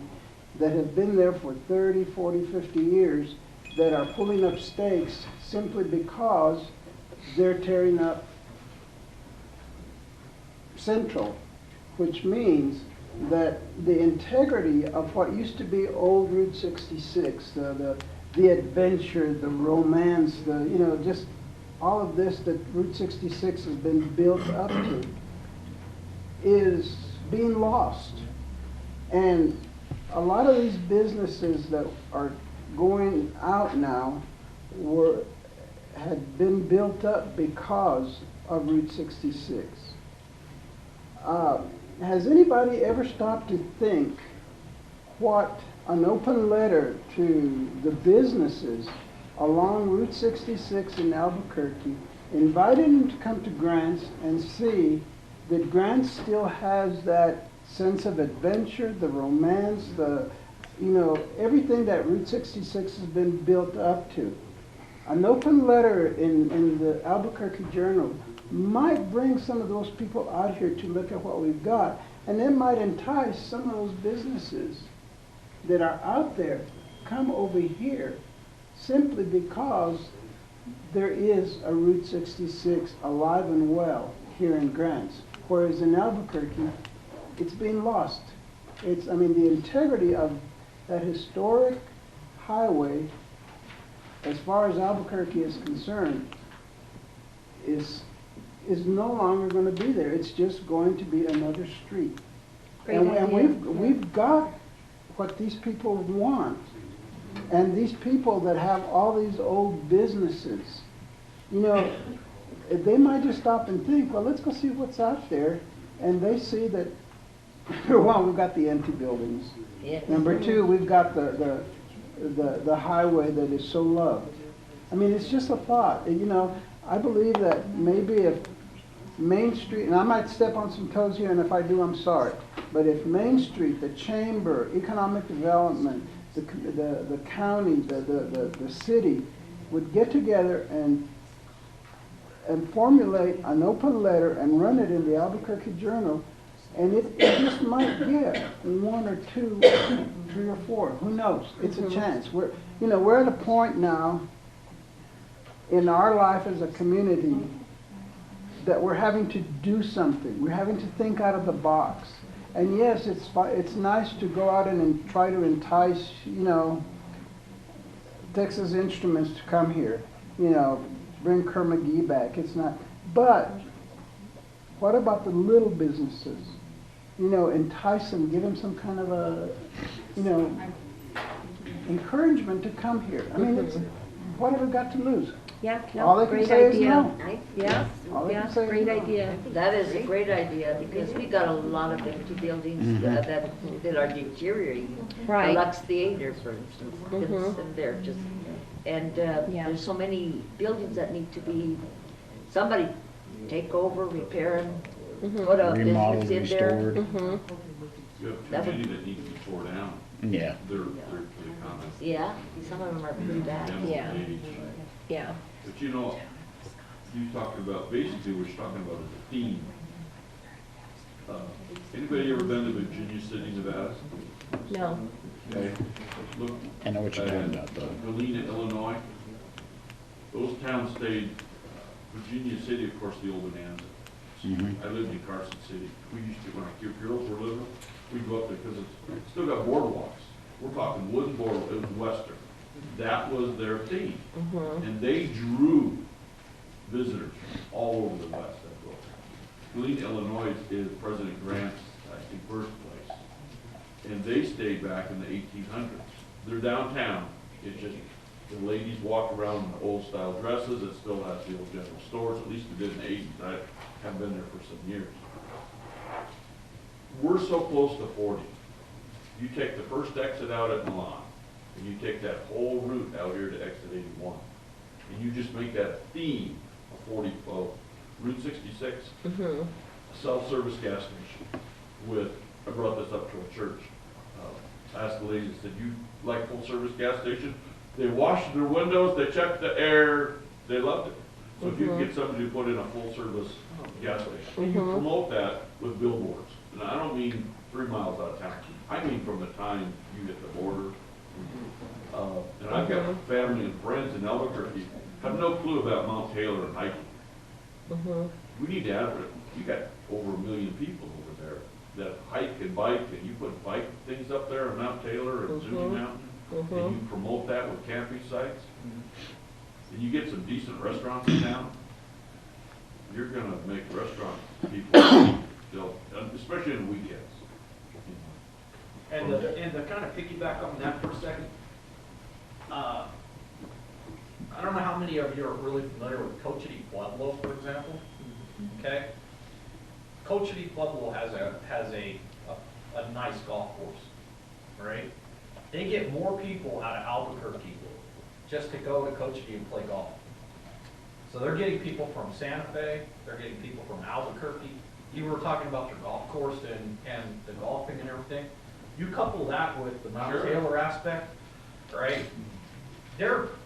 that have been there for 30, 40, 50 years that are pulling up stakes simply because they're tearing up Central, which means that the integrity of what used to be old Route 66, the adventure, the romance, just all of this that Route 66 has been built up to, is being lost. And a lot of these businesses that are going out now had been built up because of Route 66. Has anybody ever stopped to think what an open letter to the businesses along Route 66 in Albuquerque, inviting them to come to Grants and see that Grants still has that sense of adventure, the romance, everything that Route 66 has been built up to. An open letter in the Albuquerque Journal might bring some of those people out here to look at what we've got, and it might entice some of those businesses that are out there come over here simply because there is a Route 66 alive and well here in Grants, whereas in Albuquerque, it's being lost. The integrity of that historic highway, as far as Albuquerque is concerned, is no longer going to be there. It's just going to be another street. Great And idea. we've got what these people want. And these people that have all these old businesses, you know, they might just stop and think, well, let's go see what's out there. And they see that, one, we've got the empty buildings. Number two, we've got the highway that is so loved. I mean, it's just a thought. You know, I believe that maybe if Main Street, and I might step on some toes here, and if I do, I'm sorry. But if Main Street, the chamber, economic development, the county, the city would get together and formulate an open letter and run it in the Albuquerque Journal, and it just might get 1 or 2, 3 or 4. Who knows? It's a chance. We're at a point now in our life as a community that we're having to do something. We're having to think out of the box. And yes, it's nice to go out and try to entice, Texas Instruments to come here. Bring Kerr McGee back. It's not. But what about the little businesses? Entice them, give them some kind of a, encouragement to come here. I mean, what have we got to lose? Yeah, All no, they can great say is idea. no. Yeah, All they yeah, can say is great no. idea. That is a great idea, because we got a lot of empty buildings that are deteriorating. Right. The Lux Theater, for instance, Mhm. it's in there just, and there's so many buildings that need to be, somebody take over, repair them, put a Remodeled, business in there. restored. You have That too would- many that need to be tore down. Yeah. They're pretty common. Yeah, some of them are pretty bad. Demo Yeah. age. Yeah. But you talking about, basically what you're talking about is a theme. Anybody ever been to Virginia City, Nevada? No. Okay. Look. I know what you're talking about, though. Galena, Illinois. Those towns stayed, Virginia City, of course, the old Bonanza. Mhm. I lived in Carson City. We used to, when our girls were little, we'd go up there because it's still got boardwalks. We're talking wooden boardwalk, it was Western. That was their theme. And they drew visitors from all over the West. Galena, Illinois is President Grant's, I think, birthplace. And they stayed back in the 1800s. They're downtown. It's just, the ladies walk around in old style dresses. It still has the old general stores, at least it did in the 80s. I haven't been there for some years. We're so close to 40. You take the first exit out at Milan, and you take that whole route out here to exit 81, and you just make that a theme of 40, Route 66, a self-service gas station with, I brought this up to a church. I asked the ladies, I said, you like full-service gas station? They washed their windows, they checked the air, they loved it. So if you can get somebody to put in a full-service gas station, and you promote that with billboards. And I don't mean 3 miles out of town. I mean from the time you hit the border. And I've got family and friends in Albuquerque, have no clue about Mount Taylor and hiking. We need to advertise. You got over 1 million people over there that hike and bike, and you put bike things up there on Mount Taylor and Zuni Mountain, and you promote that with camping sites, and you get some decent restaurants in town, you're gonna make restaurant people still, especially in the weekends. And to kind of piggyback on that for a second, I don't know how many of you are really familiar with Cochiti Pueblo, for example. Okay, Cochiti Pueblo has a nice golf course, right? They get more people out of Albuquerque just to go to Cochiti and play golf. So they're getting people from Santa Fe, they're getting people from Albuquerque. You were talking about your golf course and the golfing and everything. You couple that with the Mount Taylor aspect, right?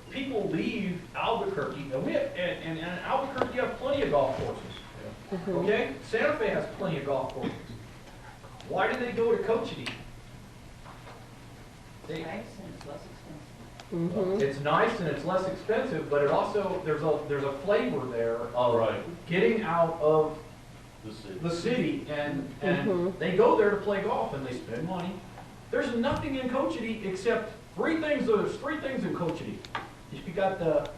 People leave Albuquerque, and Albuquerque you have plenty of golf courses. Okay? Santa Fe has plenty of golf courses. Why do they go to Cochiti? Nice and it's less expensive. It's nice and it's less expensive, but it also, there's a flavor there of getting out of the city, and they go there to play golf and they spend money. There's nothing in Cochiti except three things. There's 3 things in Cochiti. You got the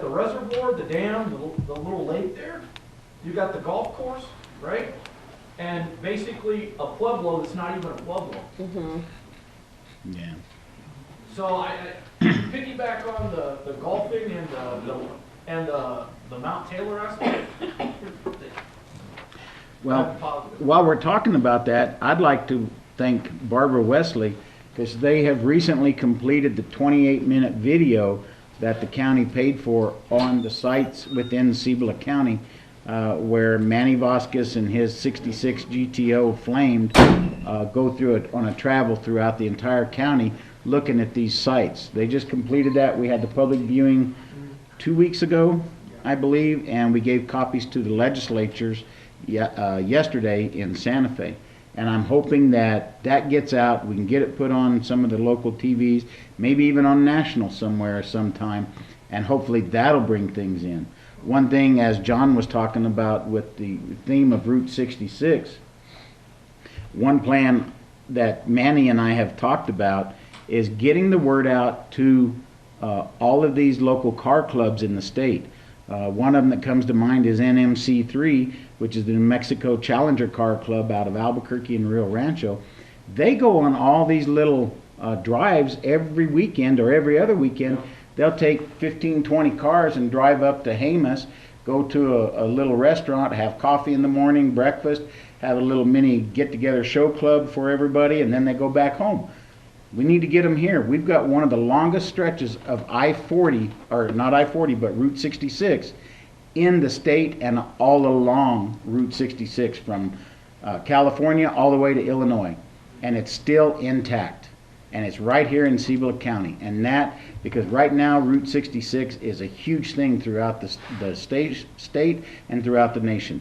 reservoir, the dam, the little lake there. You got the golf course, right? and basically a pueblo that's not even a pueblo. Yeah. So I piggyback on the golfing and the Mount Taylor aspect. Well, while we're talking about that, I'd like to thank Barbara Wesley, because they have recently completed the 28-minute video that the county paid for on the sites within Cibola County, where Manny Vasquez and his 66 GTO Flamed go through it on a travel throughout the entire county looking at these sites. They just completed that. We had the public viewing 2 weeks ago, I believe, and we gave copies to the legislatures yesterday in Santa Fe. And I'm hoping that that gets out, we can get it put on some of the local TVs, maybe even on national somewhere sometime, and hopefully that'll bring things in. One thing, as John was talking about with the theme of Route 66, one plan that Manny and I have talked about is getting the word out to all of these local car clubs in the state. One of them that comes to mind is NMC3, which is the New Mexico Challenger Car Club out of Albuquerque and Rio Rancho. They go on all these little drives every weekend or every other weekend. They'll take 15, 20 cars and drive up to Jemez, go to a little restaurant, have coffee in the morning, breakfast, have a little mini get-together show club for everybody, and then they go back home. We need to get them here. We've got one of the longest stretches of I-40, or not I-40, but Route 66 in the state and all along Route 66 from California all the way to Illinois. And it's still intact. And it's right here in Cibola County. And that, because right now Route 66 is a huge thing throughout the state and throughout the nation.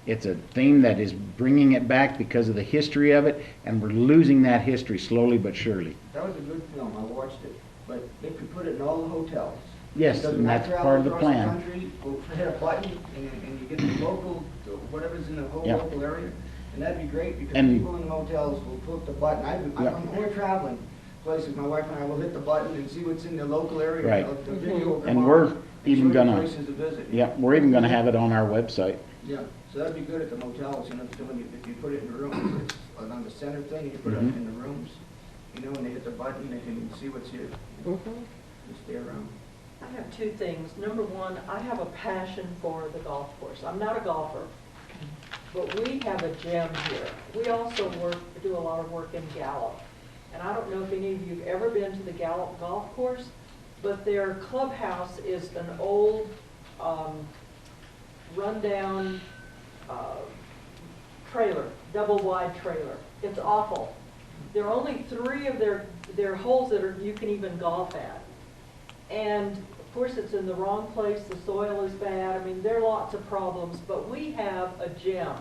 It's a theme that is bringing it back because of the history of it, and we're losing that history slowly but surely. That was a good film, I watched it, but they could put it in all the hotels. Yes, and that's part of the plan. Country, we'll hit a button, and you get the local, whatever's in the whole Yep. local area, and that'd be great, because And- people in the motels will put the button, when we're traveling places, my wife and I will hit the button and see what's in the local area. Right. The video will come And on, we're even show you gonna, places to visit. yeah, we're even gonna have it on our website. Yeah, so that'd be good at the motels, you know, so when if you put it in the room, it's on the center thing, you put it Mhm. in the rooms, you know, when they hit the button, they can see what's here. And stay around. I have two things. Number one, I have a passion for the golf course. I'm not a golfer, but we have a gym here. We also do a lot of work in Gallup. And I don't know if any of you have ever been to the Gallup Golf Course, but their clubhouse is an old, rundown trailer, double wide trailer. It's awful. There are only 3 of their holes that you can even golf at. And of course it's in the wrong place, the soil is bad, I mean there are lots of problems, but we have a gym.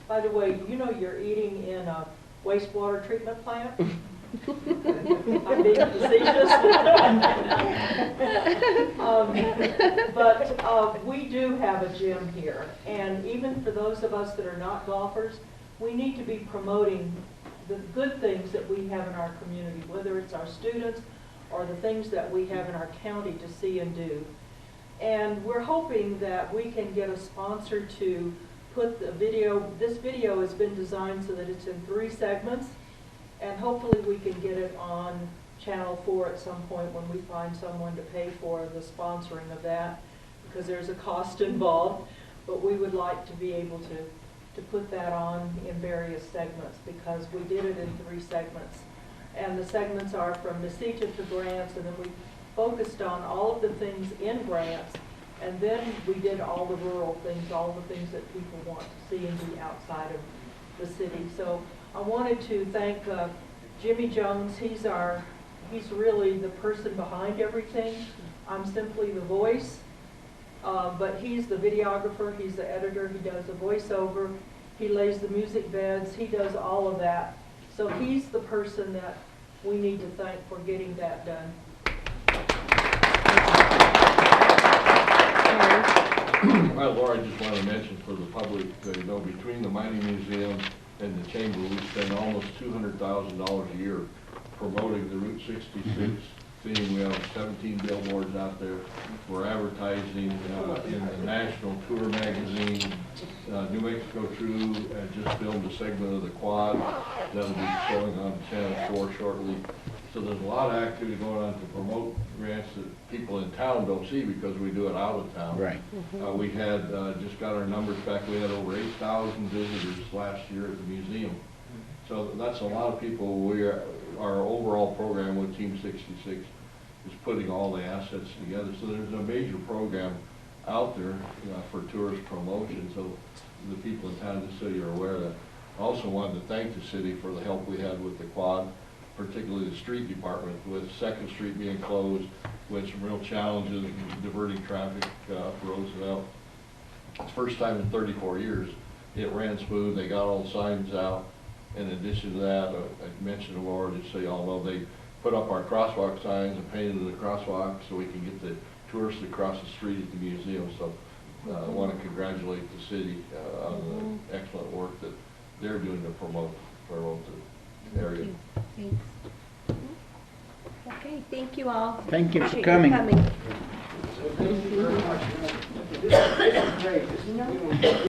By the way, you know you're eating in a wastewater treatment plant? I'm being facetious. But we do have a gym here, and even for those of us that are not golfers, we need to be promoting the good things that we have in our community, whether it's our students or the things that we have in our county to see and do. And we're hoping that we can get a sponsor to put the video, this video has been designed so that it's in 3 segments, and hopefully we can get it on Channel 4 at some point when we find someone to pay for the sponsoring of that, because there's a cost involved, but we would like to be able to put that on in various segments, because we did it in 3 segments. And the segments are from Mesita to Grants, and then we focused on all of the things in Grants, and then we did all the rural things, all the things that people want to see and be outside of the city. So I wanted to thank Jimmy Jones. He's really the person behind everything. I'm simply the voice, but he's the videographer, he's the editor, he does the voiceover, he lays the music beds, he does all of that. So he's the person that we need to thank for getting that done. Laura, I just want to mention for the public, you know, between the mining museum and the chamber, we spend almost $200,000 a year promoting the Route 66 seeing we have 17 billboards out there. We're advertising in the National Tour magazine. New Mexico True just filmed a segment of the quad that'll be showing on Channel 4 shortly. So there's a lot of activity going on to promote grants that people in town don't see because we do it out of town. Right. We had, just got our numbers back, we had over 8,000 visitors last year at the museum. So that's a lot of people. Our overall program with Team 66 is putting all the assets together. So there's a major program out there for tourist promotion, so the people in town, just so you're aware of that. I also wanted to thank the city for the help we had with the quad, particularly the street department, with 2nd Street being closed, with some real challenges diverting traffic up Roosevelt. It's the first time in 34 years it ran smooth. They got all the signs out. In addition to that, I mentioned to Laura, just so y'all know, they put up our crosswalk signs and painted the crosswalk so we can get the tourists across the street at the museum. So I want to congratulate the city on the excellent work that they're doing to promote the area. Thanks. Okay, thank you all. Thank you for Appreciate coming. coming. Thank you very much. This is great. This is